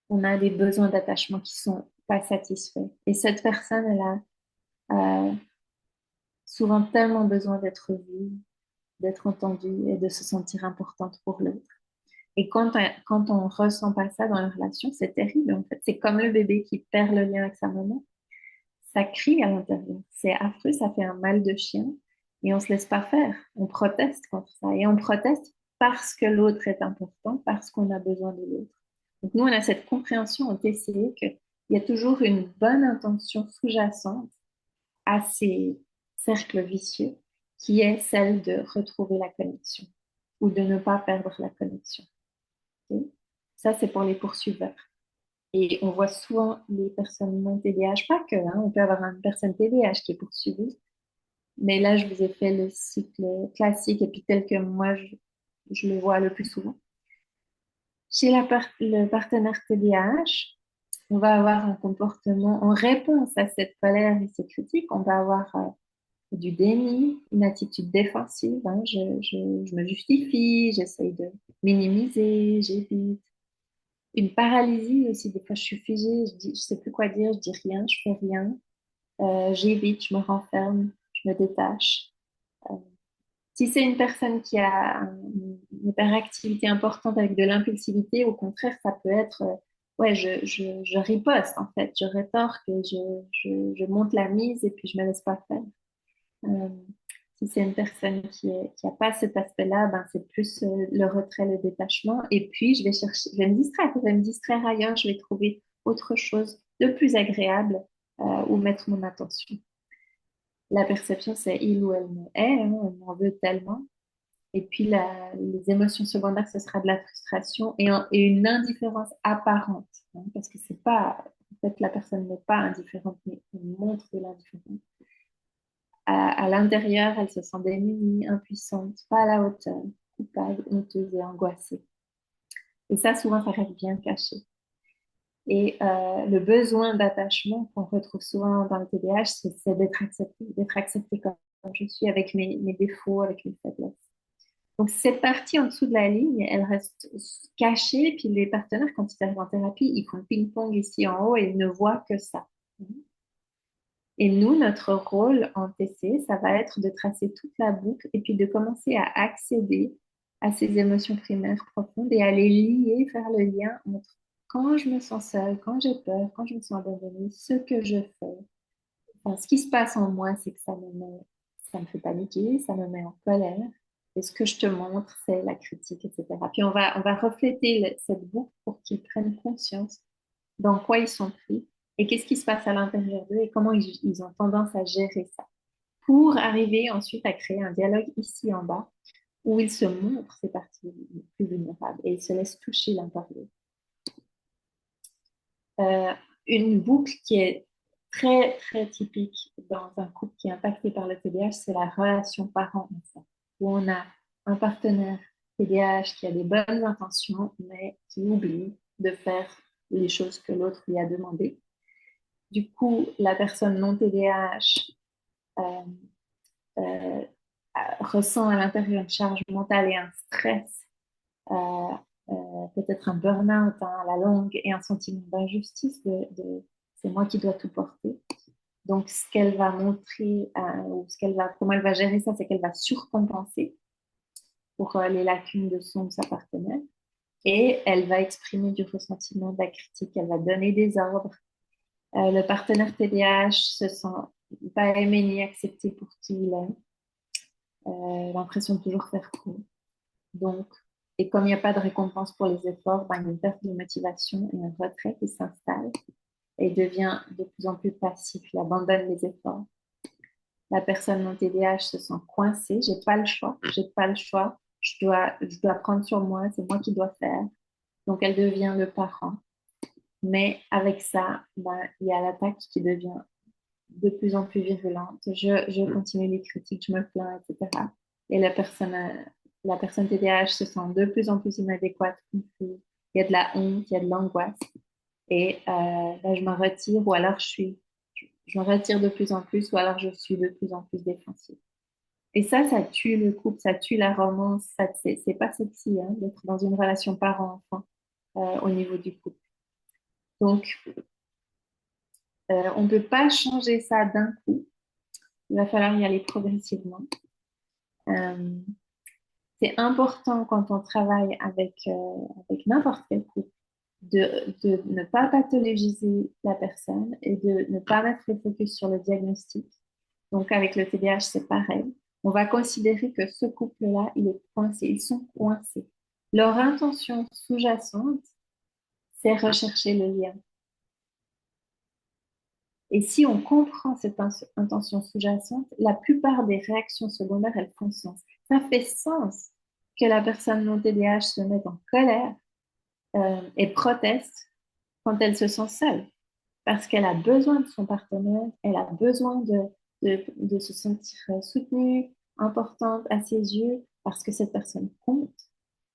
on a des besoins d'attachement qui sont pas satisfaits. Et cette personne, elle a souvent tellement besoin d'être vue, d'être entendue et de se sentir importante pour l'autre. Et quand on ressent pas ça dans la relation, c'est terrible en fait. C'est comme le bébé qui perd le lien avec sa maman. Ça crie à l'intérieur. C'est affreux, ça fait un mal de chien. Et on se laisse pas faire. On proteste contre ça. Et on proteste parce que l'autre est important, parce qu'on a besoin de l'autre. Donc nous, on a cette compréhension en TCE qu'il y a toujours une bonne intention sous-jacente à ces cercles vicieux, qui est celle de retrouver la connexion ou de ne pas perdre la connexion. Okay. Ça, c'est pour les poursuiveurs. Et on voit souvent les personnes non TDAH, pas que, hein, on peut avoir une personne TDAH qui est poursuivie, mais là, je vous ai fait le cycle classique et puis tel que moi, je le vois le plus souvent. Chez le partenaire TDAH, on va avoir un comportement en réponse à cette colère et ces critiques, on va avoir du déni, une attitude défensive. Hein, je me justifie, j'essaye de minimiser, j'évite. Une paralysie aussi, des fois je suis figée, je sais plus quoi dire, je dis rien, je fais rien, j'évite, je me renferme, je me détache. Euh, Si c'est une personne qui a une hyperactivité importante avec de l'impulsivité, au contraire, ça peut être, ouais, je riposte en fait, je rétorque, je monte la mise et puis je me laisse pas faire. Euh, Si c'est une personne qui a pas cet aspect-là, ben c'est plus le retrait, le détachement. Et puis, je vais je vais me distraire ailleurs, je vais trouver autre chose de plus agréable où mettre mon attention. La perception, c'est il ou elle me hait, hein, on m'en veut tellement. Et puis, les émotions secondaires, ce sera de la frustration et une indifférence apparente. Hein, parce que c'est pas, en fait, la personne n'est pas indifférente, mais on montre de l'indifférence. À l'intérieur, elle se sent démunie, impuissante, pas à la hauteur, coupable, honteuse et angoissée. Et ça, souvent, ça reste bien caché. Et le besoin d'attachement qu'on retrouve souvent dans le TDAH, c'est d'être accepté comme je suis, avec mes défauts, avec mes faiblesses. Donc, cette partie en dessous de la ligne, elle reste cachée. Puis les partenaires, quand ils arrivent en thérapie, ils font ping-pong ici en haut et ils ne voient que ça. Et nous, notre rôle en TC, ça va être de tracer toute la boucle et puis de commencer à accéder à ces émotions primaires profondes et à les lier, faire le lien entre quand je me sens seule, quand j'ai peur, quand je me sens abandonnée, ce que je fais. Enfin, ce qui se passe en moi, c'est que ça me fait paniquer, ça me met en colère. Et ce que je te montre, c'est la critique, etc. Puis on va refléter cette boucle pour qu'ils prennent conscience dans quoi ils sont pris et qu'est-ce qui se passe à l'intérieur d'eux et comment ils ont tendance à gérer ça pour arriver ensuite à créer un dialogue ici en bas où il se montre ses parties les plus vulnérables et il se laisse toucher l'un par l'autre. Une boucle qui est très, très typique dans un couple qui est impacté par le TDAH, c'est la relation parent-enfant, où on a un partenaire TDAH qui a des bonnes intentions, mais qui oublie de faire les choses que l'autre lui a demandées. Du coup, la personne non TDAH euh, euh, ressent à l'intérieur une charge mentale et un stress, euh, peut-être un burn-out à la longue et un sentiment d'injustice c'est moi qui dois tout porter. Donc, ce qu'elle va montrer, ou comment elle va gérer ça, c'est qu'elle va surcompenser pour les lacunes de son ou sa partenaire. Et elle va exprimer du ressentiment, de la critique, elle va donner des ordres. Le partenaire TDAH se sent pas aimé ni accepté pour qui il est. L'impression de toujours faire trop. Donc, et comme il n'y a pas de récompense pour les efforts, ben, il y a une perte de motivation et un retrait qui s'installe et devient de plus en plus passif. Il abandonne les efforts. La personne non TDAH se sent coincée. J'ai pas le choix. J'ai pas le choix. Je dois prendre sur moi. C'est moi qui dois faire. Donc, elle devient le parent. Mais avec ça, ben, il y a l'attaque qui devient de plus en plus virulente. Je continue les critiques, je me plains, etc. Et la personne TDAH se sent de plus en plus inadéquate, confuse. Il y a de la honte, il y a de l'angoisse. Et ben, je me retire, ou alors je me retire de plus en plus, ou alors je suis de plus en plus défensive. Et ça tue le couple, ça tue la romance. C'est pas sexy hein, d'être dans une relation parent-enfant au niveau du couple. Donc, on ne peut pas changer ça d'un coup. Il va falloir y aller progressivement. Euh, c'est important quand on travaille avec n'importe quel couple de ne pas pathologiser la personne et de ne pas mettre le focus sur le diagnostic. Donc, avec le TDAH, c'est pareil. On va considérer que ce couple-là, il est coincé, ils sont coincés. Leur intention sous-jacente, c'est rechercher le lien. Et si on comprend cette intention sous-jacente, la plupart des réactions secondaires, elles font sens. Ça fait sens que la personne non TDAH se mette en colère et proteste quand elle se sent seule, parce qu'elle a besoin de son partenaire, elle a besoin de se sentir soutenue, importante à ses yeux, parce que cette personne compte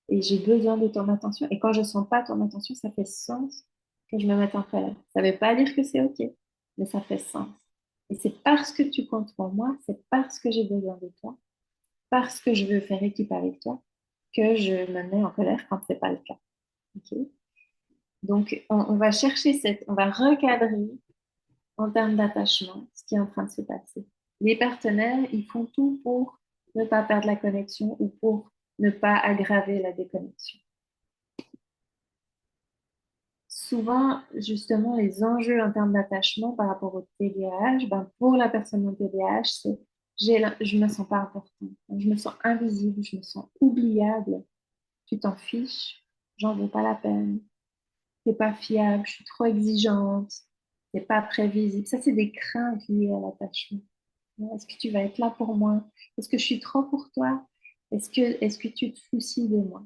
et j'ai besoin de ton attention. Et quand je ne sens pas ton attention, ça fait sens que je me mette en colère. Ça ne veut pas dire que c'est OK, mais ça fait sens. Et c'est parce que tu comptes pour moi, c'est parce que j'ai besoin de toi, parce que je veux faire équipe avec toi, que je me mets en colère quand ce n'est pas le cas. Okay. Donc, on va chercher on va recadrer en termes d'attachement ce qui est en train de se passer. Les partenaires, ils font tout pour ne pas perdre la connexion ou pour ne pas aggraver la déconnexion. Souvent, justement, les enjeux en termes d'attachement par rapport au TDAH, ben, pour la personne au TDAH, c'est je me sens pas importante, je me sens invisible, je me sens oubliable, tu t'en fiches, j'en veux pas la peine, t'es pas fiable, je suis trop exigeante, t'es pas prévisible. Ça, c'est des craintes liées à l'attachement. Est-ce que tu vas être là pour moi? Est-ce que je suis trop pour toi? Est-ce que tu te soucies de moi?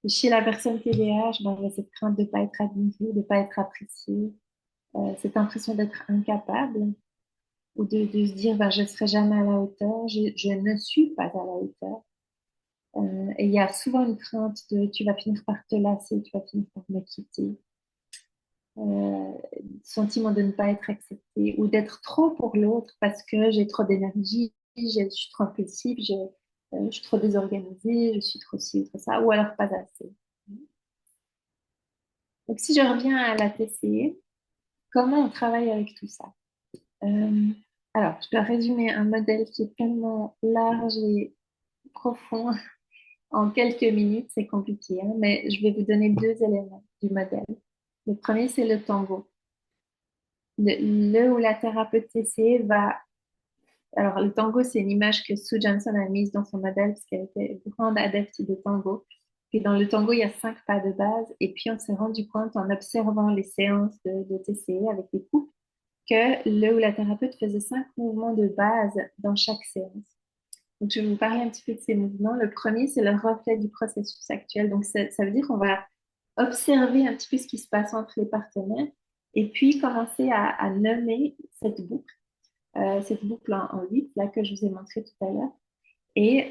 Et chez la personne TDAH, ben, il y a cette crainte de ne pas être admirée, de ne pas être appréciée, cette impression d'être incapable ou de se dire ben, je ne serai jamais à la hauteur, je ne suis pas à la hauteur. Et il y a souvent une crainte de tu vas finir par te lasser, tu vas finir par me quitter. Sentiment de ne pas être accepté ou d'être trop pour l'autre parce que j'ai trop d'énergie, je suis trop impulsive, je suis trop désorganisée, je suis trop ci, trop ça, ou alors pas assez. Donc, si je reviens à la TCE, comment on travaille avec tout ça? Euh, alors, je dois résumer un modèle qui est tellement large et profond en quelques minutes, c'est compliqué, hein, mais je vais vous donner deux éléments du modèle. Le premier, c'est le tango. Le où la thérapeute TCE va... Alors, le tango, c'est une image que Sue Johnson a mise dans son modèle parce qu'elle était grande adepte de tango. Puis dans le tango, il y a 5 pas de base. Et puis, on s'est rendu compte en observant les séances de TCE avec les couples que le ou la thérapeute faisait 5 mouvements de base dans chaque séance. Donc, je vais vous parler un petit peu de ces mouvements. Le premier, c'est le reflet du processus actuel. Donc, ça veut dire qu'on va observer un petit peu ce qui se passe entre les partenaires et puis commencer à nommer cette boucle en 8, là, que je vous ai montré tout à l'heure, et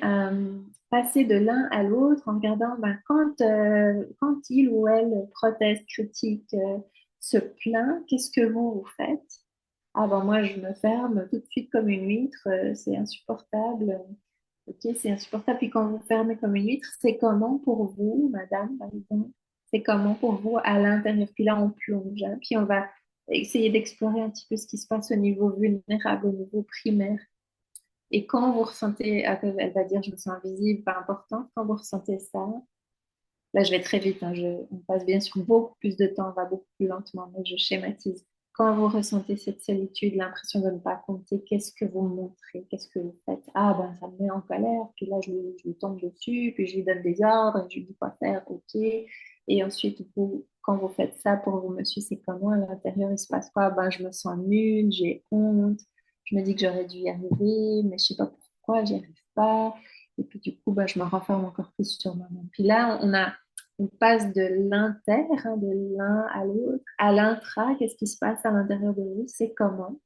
passer de l'un à l'autre en regardant ben, quand il ou elle proteste, critique, se plaint, qu'est-ce que vous faites? Ah ben moi, je me ferme tout de suite comme une huître, c'est insupportable. Ok, c'est insupportable. Puis quand vous fermez comme une huître, c'est comment pour vous, madame, par exemple? C'est comment pour vous à l'intérieur? Puis là, on plonge, hein. Puis on va essayer d'explorer un petit peu ce qui se passe au niveau vulnérable, au niveau primaire. Et quand vous ressentez, elle va dire, je me sens invisible, pas importante, quand vous ressentez ça, là, je vais très vite, hein, on passe bien sûr beaucoup plus de temps, on va beaucoup plus lentement, mais je schématise. Quand vous ressentez cette solitude, l'impression de ne pas compter, qu'est-ce que vous montrez? Qu'est-ce que vous faites? Ah, ben, ça me met en colère, puis là, je lui tombe dessus, puis je lui donne des ordres, je lui dis quoi faire, ok. Et ensuite, quand vous faites ça pour vous, monsieur, c'est comment à l'intérieur, il se passe quoi? Ben, je me sens nulle, j'ai honte, je me dis que j'aurais dû y arriver, mais je sais pas pourquoi, j'y arrive pas. Et puis, du coup, ben, je me renferme encore plus sur moi-même. Puis là, on passe de l'inter, hein, de l'un à l'autre, à l'intra. Qu'est-ce qui se passe à l'intérieur de vous? C'est comment?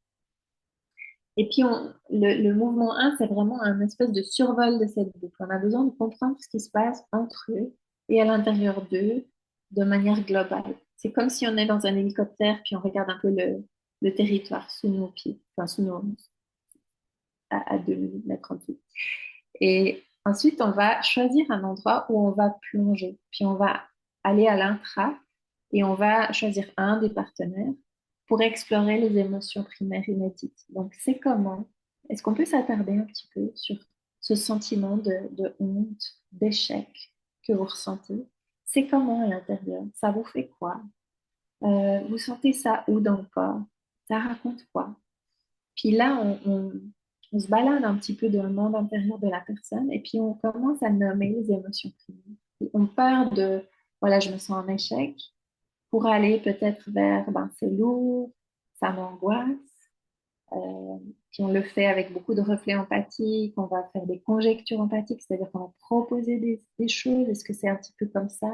Et puis, le mouvement 1, c'est vraiment un espèce de survol de cette boucle. On a besoin de comprendre ce qui se passe entre eux et à l'intérieur d'eux de manière globale. C'est comme si on est dans un hélicoptère, puis on regarde un peu le territoire sous nos pieds, enfin, à 2 mètres en dessous. Et ensuite, on va choisir un endroit où on va plonger. Puis on va aller à l'intra et on va choisir un des partenaires pour explorer les émotions primaires inédites. Donc, c'est comment? Est-ce qu'on peut s'attarder un petit peu sur ce sentiment de honte, d'échec que vous ressentez? C'est comment à l'intérieur? Ça vous fait quoi? Vous sentez ça où dans le corps? Ça raconte quoi? Puis là, on se balade un petit peu dans le monde intérieur de la personne et puis on commence à nommer les émotions primaires. Et on part de, voilà, je me sens en échec, pour aller peut-être vers, ben, c'est lourd, ça m'angoisse. Euh, Puis on le fait avec beaucoup de reflets empathiques, on va faire des conjectures empathiques, c'est-à-dire qu'on va proposer des choses. Est-ce que c'est un petit peu comme ça?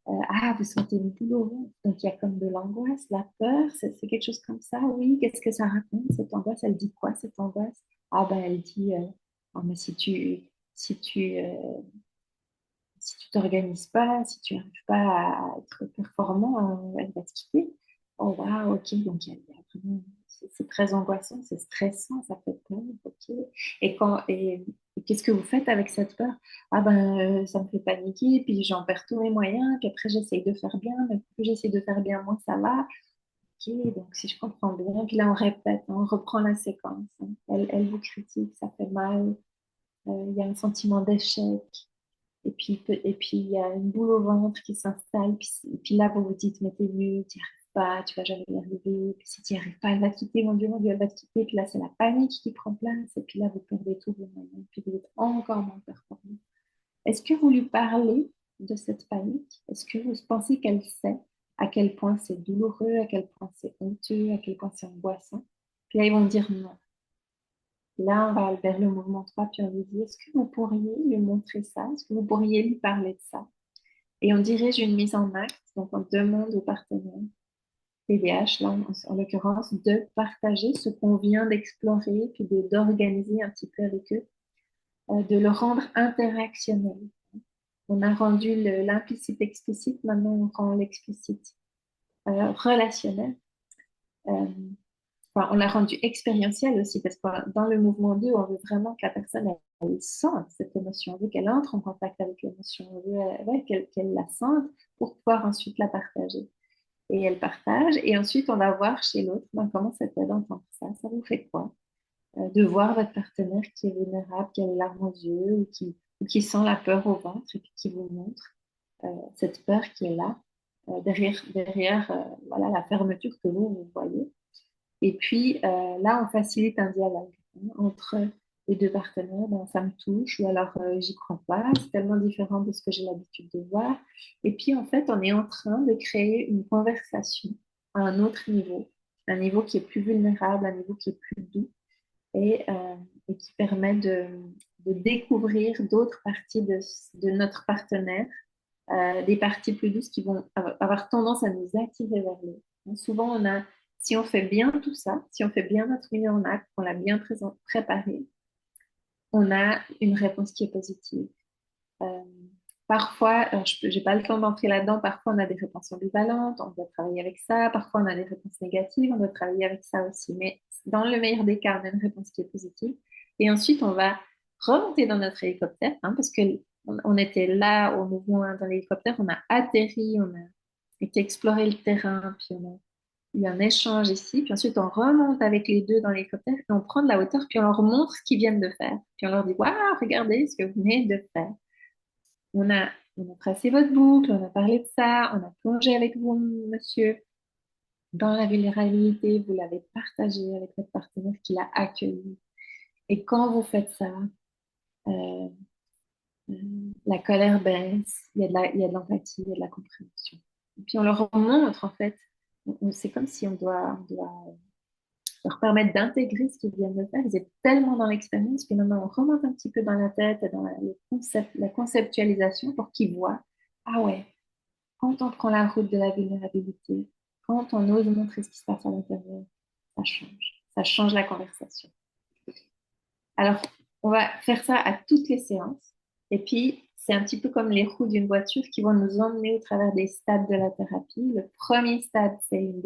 Ah, vous sentez une boule au ventre, donc il y a comme de l'angoisse, la peur, c'est quelque chose comme ça, oui. Qu'est-ce que ça raconte, cette angoisse? Elle dit quoi, cette angoisse? Ah, ben, elle dit, oh, mais si tu, euh, si tu t'organises pas, si tu n'arrives pas à être performant, elle va te quitter. Oh, waouh, ok, donc il y a vraiment, c'est très angoissant, c'est stressant, ça fait peur, ok. Et qu'est-ce que vous faites avec cette peur? Ah ben, ça me fait paniquer, puis j'en perds tous mes moyens, puis après j'essaye de faire bien, mais plus j'essaye de faire bien, moins ça va. Ok, donc si je comprends bien, puis là on répète, on reprend la séquence, hein. Elle vous critique, ça fait mal, il y a un sentiment d'échec. Et puis, il y a une boule au ventre qui s'installe. Puis là, vous vous dites, mais t'es nul, t'y arrives pas, tu vas jamais y arriver. Puis si t'y arrives pas, elle va te quitter, mon Dieu, elle va te quitter. Puis là, c'est la panique qui prend place. Et puis là, vous perdez tout vos moyens. Puis vous êtes encore moins performant. Est-ce que vous lui parlez de cette panique? Est-ce que vous pensez qu'elle sait à quel point c'est douloureux, à quel point c'est honteux, à quel point c'est angoissant? Puis là, ils vont dire non. Là, on va vers le mouvement 3 puis on lui dit, est-ce que vous pourriez lui montrer ça? Est-ce que vous pourriez lui parler de ça? Et on dirige une mise en acte, donc on demande aux partenaires TDH, là en l'occurrence, de partager ce qu'on vient d'explorer, puis d'organiser un petit peu avec eux, de le rendre interactionnel. On a rendu l'implicite explicite, maintenant on rend l'explicite relationnel. Euh, Enfin, on l'a rendu expérientiel aussi, parce que dans le mouvement 2, on veut vraiment que la personne elle sente cette émotion, on veut qu'elle entre en contact avec l'émotion, on veut ouais, qu'elle la sente pour pouvoir ensuite la partager. Et elle partage, et ensuite on va voir chez l'autre ben, comment ça peut d'entendre ça, ça vous fait quoi? De voir votre partenaire qui est vulnérable, qui a les larmes aux yeux, ou qui sent la peur au ventre, et puis qui vous montre cette peur qui est là, derrière voilà, la fermeture que vous voyez. Et puis là, on facilite un dialogue entre les deux partenaires. Ben, ça me touche, ou alors j'y crois pas, c'est tellement différent de ce que j'ai l'habitude de voir. Et puis en fait, on est en train de créer une conversation à un niveau qui est plus vulnérable, un niveau qui est plus doux et qui permet de découvrir d'autres parties de notre partenaire, des parties plus douces qui vont avoir tendance à nous attirer vers lui. Donc, souvent, si on fait bien tout ça, si on fait bien notre mise en acte, qu'on l'a bien préparé, on a une réponse qui est positive. Euh, Parfois, je n'ai pas le temps d'entrer là-dedans, parfois on a des réponses ambivalentes, on doit travailler avec ça, parfois on a des réponses négatives, on doit travailler avec ça aussi. Mais dans le meilleur des cas, on a une réponse qui est positive. Et ensuite, on va remonter dans notre hélicoptère, hein, parce que on était là au mouvement dans l'hélicoptère, on a atterri, on a été explorer le terrain, puis on a eu un échange ici, puis ensuite on remonte avec les deux dans l'hélicoptère, et on prend de la hauteur, puis on leur montre ce qu'ils viennent de faire. Puis on leur dit, waouh, regardez ce que vous venez de faire. On a, on a tracé votre boucle, on a parlé de ça, on a plongé avec vous, monsieur, dans la vulnérabilité, vous l'avez partagé avec votre partenaire qui l'a accueilli. Et quand vous faites ça, euh, la colère baisse, il y a de l'empathie, il y a de la compréhension. Et puis on leur montre, en fait, c'est comme si on doit leur permettre d'intégrer ce qu'ils viennent de faire. Ils étaient tellement dans l'expérience que maintenant on remonte un petit peu dans la tête, dans la conceptualisation pour qu'ils voient, ah ouais, quand on prend la route de la vulnérabilité, quand on ose montrer ce qui se passe à l'intérieur, ça change. Ça change la conversation. Alors, on va faire ça à toutes les séances. Et puis, c'est un petit peu comme les roues d'une voiture qui vont nous emmener au travers des stades de la thérapie. Le premier stade, c'est une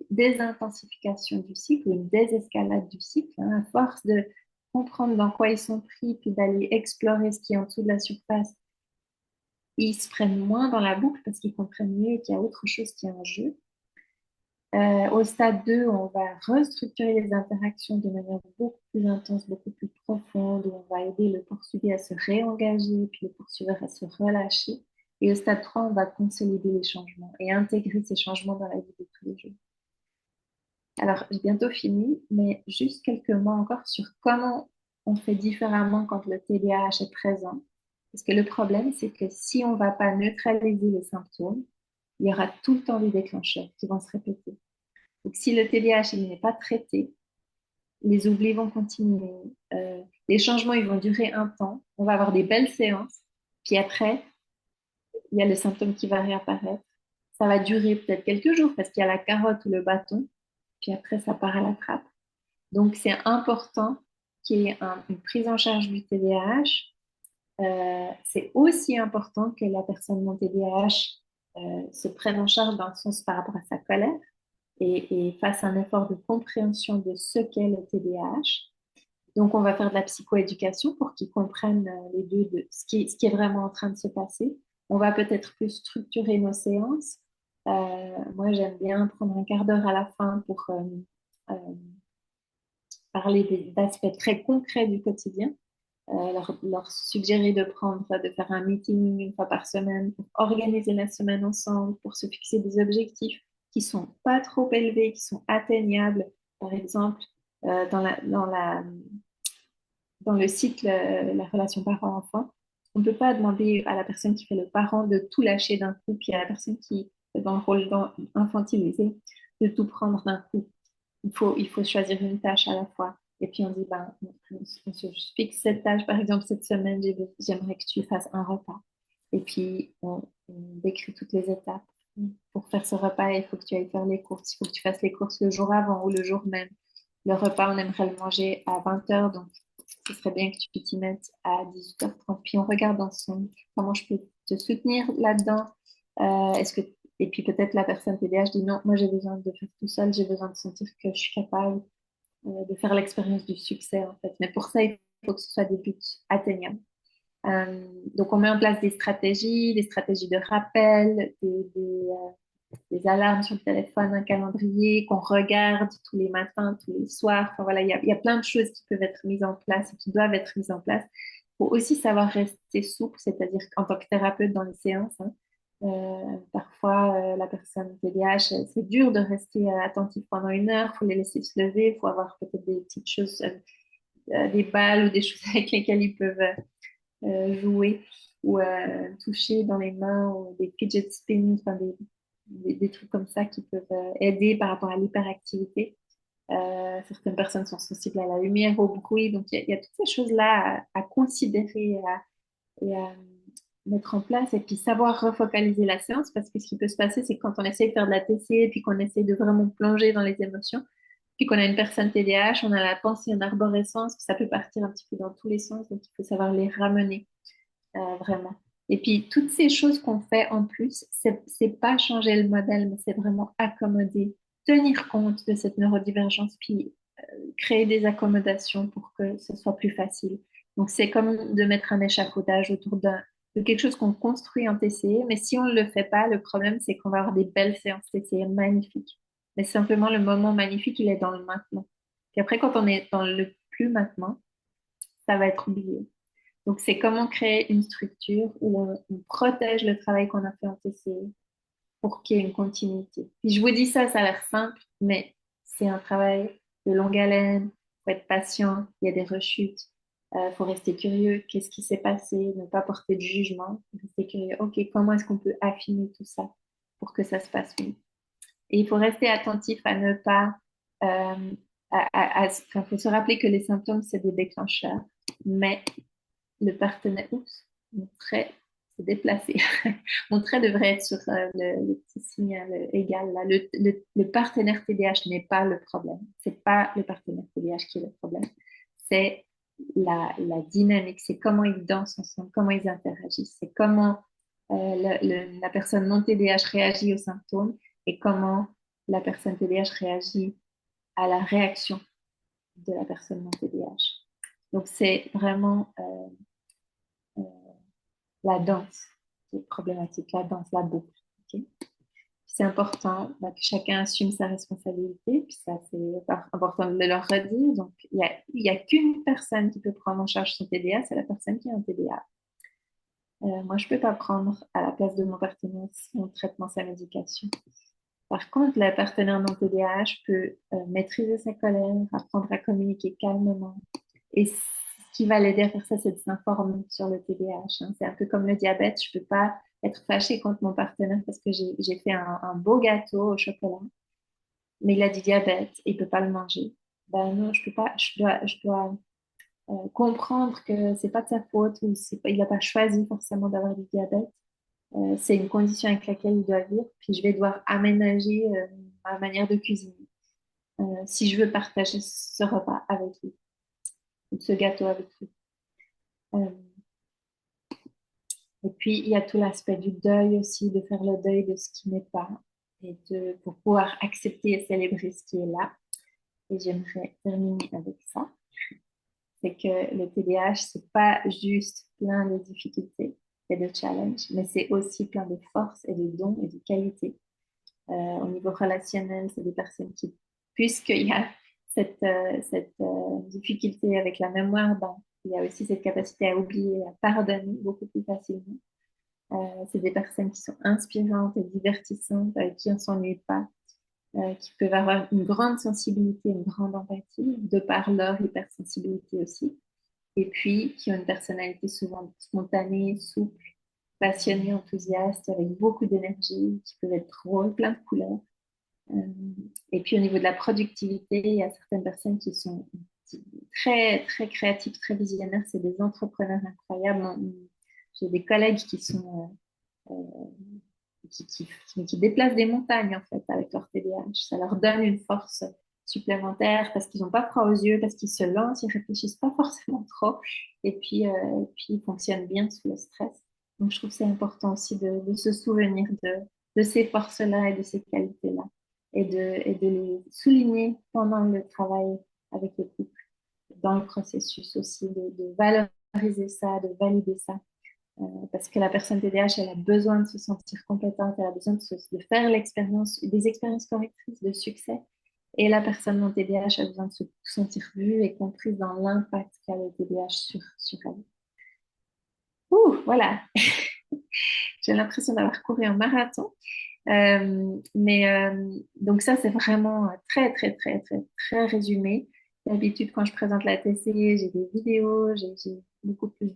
désintensification du cycle, une désescalade du cycle. Hein, à force de comprendre dans quoi ils sont pris, puis d'aller explorer ce qui est en dessous de la surface, ils se prennent moins dans la boucle parce qu'ils comprennent mieux qu'il y a autre chose qui est en jeu. Au stade 2, on va restructurer les interactions de manière beaucoup plus intense, beaucoup plus profonde, où on va aider le poursuivi à se réengager, puis le poursuiveur à se relâcher. Et au stade 3, on va consolider les changements et intégrer ces changements dans la vie de tous les jours. Alors, j'ai bientôt fini, mais juste quelques mots encore sur comment on fait différemment quand le TDAH est présent. Parce que le problème, c'est que si on ne va pas neutraliser les symptômes, il y aura tout le temps des déclencheurs qui vont se répéter. Donc, si le TDAH n'est pas traité, les oublis vont continuer, les changements ils vont durer un temps, on va avoir des belles séances, puis après, il y a le symptôme qui va réapparaître. Ça va durer peut-être quelques jours parce qu'il y a la carotte ou le bâton, puis après, ça part à la trappe. Donc, c'est important qu'il y ait une prise en charge du TDAH. C'est aussi important que la personne non TDAH se prenne en charge dans le sens par rapport à sa colère et fasse un effort de compréhension de ce qu'est le TDAH. Donc, on va faire de la psychoéducation pour qu'ils comprennent les deux de ce qui est vraiment en train de se passer. On va peut-être plus structurer nos séances. Moi, j'aime bien prendre un quart d'heure à la fin pour euh, parler d'aspects très concrets du quotidien. Leur suggérer de faire un meeting une fois par semaine pour organiser la semaine ensemble, pour se fixer des objectifs qui sont pas trop élevés, qui sont atteignables. Par exemple, dans le cycle, la relation parent-enfant, on ne peut pas demander à la personne qui fait le parent de tout lâcher d'un coup, puis à la personne qui est dans le rôle infantilisé de tout prendre d'un coup. Il faut choisir une tâche à la fois. Et puis on dit, ben, on se fixe cette tâche, par exemple, cette semaine, j'aimerais que tu fasses un repas. Et puis on décrit toutes les étapes. Pour faire ce repas, il faut que tu ailles faire les courses. Il faut que tu fasses les courses le jour avant ou le jour même. Le repas, on aimerait le manger à 20h, donc ce serait bien que tu t'y mettes à 18h30. Puis on regarde ensemble comment je peux te soutenir là-dedans. Est-ce que et puis peut-être la personne TDAH dit non, moi j'ai besoin de faire tout seul, j'ai besoin de sentir que je suis capable de faire l'expérience du succès en fait. Mais pour ça, il faut que ce soit des buts atteignables. Donc on met en place des stratégies de rappel, des alarmes sur le téléphone, un calendrier qu'on regarde tous les matins, tous les soirs. Enfin, voilà, il y a plein de choses qui peuvent être mises en place et qui doivent être mises en place. Il faut aussi savoir rester souple, c'est-à-dire qu'en tant que thérapeute dans les séances, hein, parfois la personne TDAH, c'est dur de rester attentif pendant 1 heure, il faut les laisser se lever, il faut avoir peut-être des petites choses, des balles ou des choses avec lesquelles ils peuvent jouer ou toucher dans les mains ou des fidget spinners, enfin des trucs comme ça qui peuvent aider par rapport à l'hyperactivité. Certaines personnes sont sensibles à la lumière, au bruit. Donc, il y a toutes ces choses-là à considérer et à mettre en place. Et puis, savoir refocaliser la séance parce que ce qui peut se passer, c'est que quand on essaie de faire de la TC et puis qu'on essaie de vraiment plonger dans les émotions, puis qu'on a une personne TDAH, on a la pensée en arborescence, puis ça peut partir un petit peu dans tous les sens. Donc, il faut savoir les ramener vraiment. Et puis, toutes ces choses qu'on fait en plus, c'est pas changer le modèle, mais c'est vraiment accommoder, tenir compte de cette neurodivergence, puis créer des accommodations pour que ce soit plus facile. Donc, c'est comme de mettre un échafaudage autour de quelque chose qu'on construit en TCE, mais si on ne le fait pas, le problème, c'est qu'on va avoir des belles séances TCE magnifiques. Mais simplement, le moment magnifique, il est dans le maintenant. Puis après, quand on est dans le plus maintenant, ça va être oublié. Donc, c'est comment créer une structure où on protège le travail qu'on a fait en TCE pour qu'il y ait une continuité. Puis je vous dis ça, ça a l'air simple, mais c'est un travail de longue haleine. Il faut être patient, il y a des rechutes. Il faut rester curieux. Qu'est-ce qui s'est passé? Ne pas porter de jugement. Rester curieux. OK, comment est-ce qu'on peut affiner tout ça pour que ça se passe mieux? Et il faut rester attentif à ne pas... enfin, faut se rappeler que les symptômes, c'est des déclencheurs. Mais le partenaire, oups, mon trait s'est déplacé. Mon trait devrait être sur le petit signal égal. Là. Le partenaire TDAH n'est pas le problème. C'est pas le partenaire TDAH qui est le problème. C'est la dynamique. C'est comment ils dansent ensemble, comment ils interagissent. C'est comment la personne non TDAH réagit aux symptômes et comment la personne TDAH réagit à la réaction de la personne non TDAH. Donc, c'est vraiment la danse qui est problématique, la danse, la boucle. Okay. C'est important que chacun assume sa responsabilité, puis ça, c'est important de le leur redire. Donc, il y a qu'une personne qui peut prendre en charge son TDA, c'est la personne qui a un TDA. Moi, je ne peux pas prendre à la place de mon partenaire son traitement, sa médication. Par contre, la partenaire non TDAH peut maîtriser sa colère, apprendre à communiquer calmement. Et ce qui va l'aider à faire ça, c'est de s'informer sur le TDAH. Hein. C'est un peu comme le diabète. Je ne peux pas être fâchée contre mon partenaire parce que j'ai fait un beau gâteau au chocolat, mais il a du diabète et il ne peut pas le manger. Ben non, je peux pas. Je dois comprendre que c'est pas de sa faute ou il n'a pas choisi forcément d'avoir du diabète. C'est une condition avec laquelle il doit vivre. Puis je vais devoir aménager ma manière de cuisiner si je veux partager ce repas avec lui, ou ce gâteau avec lui. Euh, et puis, il y a tout l'aspect du deuil aussi, de faire le deuil de ce qui n'est pas, pour pouvoir accepter et célébrer ce qui est là. Et j'aimerais terminer avec ça. C'est que le TDAH, c'est pas juste plein de difficultés et de challenges, mais c'est aussi plein de forces et de dons et de qualités. Au niveau relationnel, c'est des personnes qui, puisqu'il y a cette difficulté avec la mémoire, ben, il y a aussi cette capacité à oublier, à pardonner beaucoup plus facilement. C'est des personnes qui sont inspirantes et divertissantes, avec qui on ne s'ennuie pas, qui peuvent avoir une grande sensibilité, une grande empathie, de par leur hypersensibilité aussi, et puis qui ont une personnalité souvent spontanée, souple, passionnée, enthousiaste, avec beaucoup d'énergie, qui peuvent être drôles, plein de couleurs. Euh, et puis au niveau de la productivité, il y a certaines personnes qui sont très, très créatives, très visionnaires, c'est des entrepreneurs incroyables. J'ai des collègues qui sont qui déplacent des montagnes en fait avec leur TDAH. Ça leur donne une force supplémentaire parce qu'ils n'ont pas froid aux yeux, parce qu'ils se lancent, ils réfléchissent pas forcément trop et puis ils fonctionnent bien sous le stress. Donc je trouve que c'est important aussi de se souvenir de ces forces-là et de ces qualités-là et de les souligner pendant le travail avec le couple, dans le processus aussi, de valoriser ça, de valider ça. Parce que la personne TDAH, elle a besoin de se sentir compétente, elle a besoin de faire l'expérience, des expériences correctrices de succès. Et la personne non TDAH a besoin de se sentir vue et comprise dans l'impact qu'a le TDAH sur elle. Ouh, voilà, j'ai l'impression d'avoir couru un marathon. Donc ça, c'est vraiment très, très, très, très, très résumé. D'habitude, quand je présente la TC, j'ai des vidéos, j'ai beaucoup plus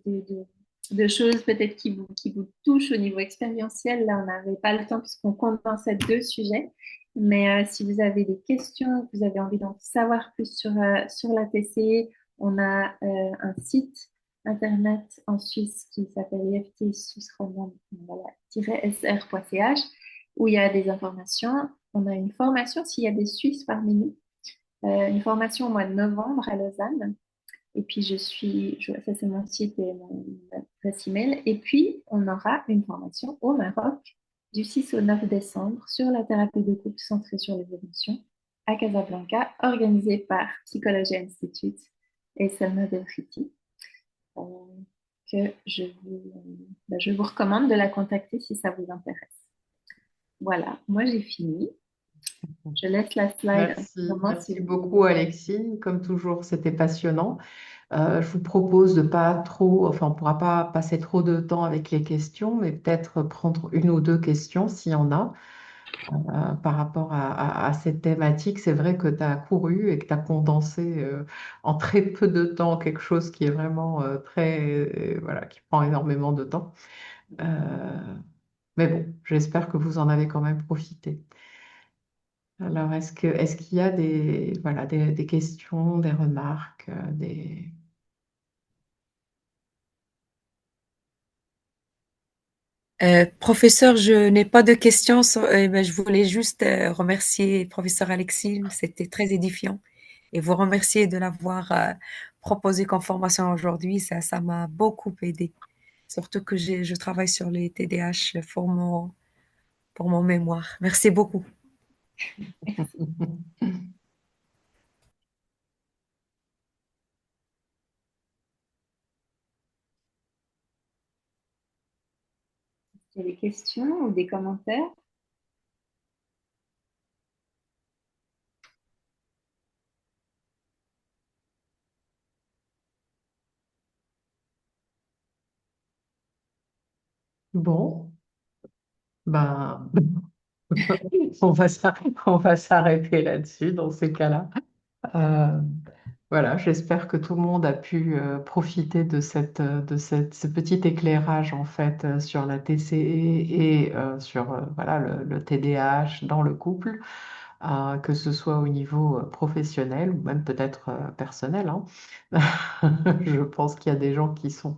de choses peut-être qui vous touchent au niveau expérientiel. Là, on n'avait pas le temps puisqu'on condensait deux sujets. Mais si vous avez des questions, que vous avez envie d'en savoir plus sur la TCE, on a un site internet en Suisse qui s'appelle IFT Suisse romande, voilà, -sr.ch où il y a des informations. On a une formation s'il y a des Suisses parmi nous, une formation au mois de novembre à Lausanne. Et puis, ça c'est mon site et mon adresse email. Et puis, on aura une formation au Maroc du 6 au 9 décembre sur la thérapie de couple centrée sur les émotions à Casablanca, organisée par Psychology Institute et Selma Delfiti, euh, que je vous recommande de la contacter si ça vous intéresse. Voilà, moi j'ai fini. Je laisse la slide un petit
Merci,
moment si
merci
vous
beaucoup Alexine. Comme toujours, c'était passionnant. Je vous propose de pas trop, enfin, on ne pourra pas passer trop de temps avec les questions, mais peut-être prendre une ou deux questions s'il y en a par rapport à cette thématique. C'est vrai que tu as couru et que tu as condensé en très peu de temps quelque chose qui est vraiment voilà, qui prend énormément de temps. Euh, mais bon, j'espère que vous en avez quand même profité. Alors, est-ce qu'il y a voilà, des questions, des remarques, des...
Professeur, je n'ai pas de questions. Ben, je voulais juste remercier professeur Alexis. C'était très édifiant. Et vous remercier de l'avoir proposé comme formation aujourd'hui. Ça m'a beaucoup aidé. Surtout que je travaille sur les TDAH pour mon mémoire. Merci beaucoup.
avez des questions ou des commentaires.
Bon, ben, on va on va s'arrêter là-dessus dans ces cas-là. Euh, voilà, j'espère que tout le monde a pu profiter de ce petit éclairage en fait sur la TCE et sur voilà, le TDAH dans le couple, que ce soit au niveau professionnel ou même peut-être personnel, hein. Je pense qu'il y a des gens qui sont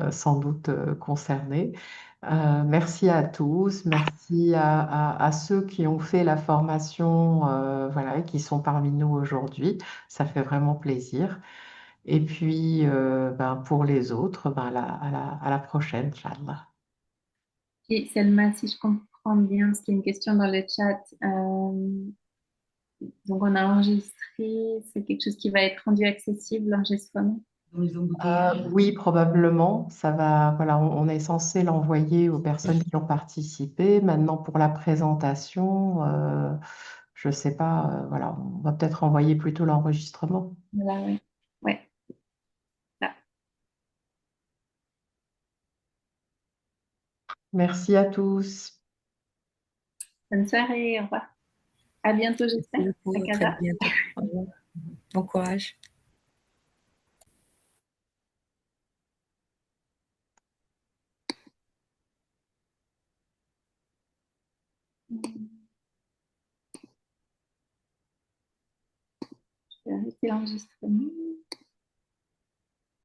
sans doute concernés. Merci à tous, merci à ceux qui ont fait la formation, voilà, et qui sont parmi nous aujourd'hui. Ça fait vraiment plaisir. Et puis, ben, pour les autres, ben, à la prochaine, Inch'Allah.
Et Selma, si je comprends bien, parce qu'il y a une question dans le chat, donc on a enregistré, c'est quelque chose qui va être rendu accessible, l'enregistrement.
Oui, probablement. Ça va, voilà, on est censé l'envoyer aux personnes qui ont participé. Maintenant, pour la présentation, je sais pas, voilà, on va peut-être envoyer plutôt l'enregistrement.
Voilà, ouais. Ouais, là.
Merci à tous.
Bonne soirée, au revoir. À bientôt, j'espère,
Merci
à
beaucoup. À très
Casa.
bientôt. Au revoir. Bon courage.
Je vais arrêter l'enregistrement.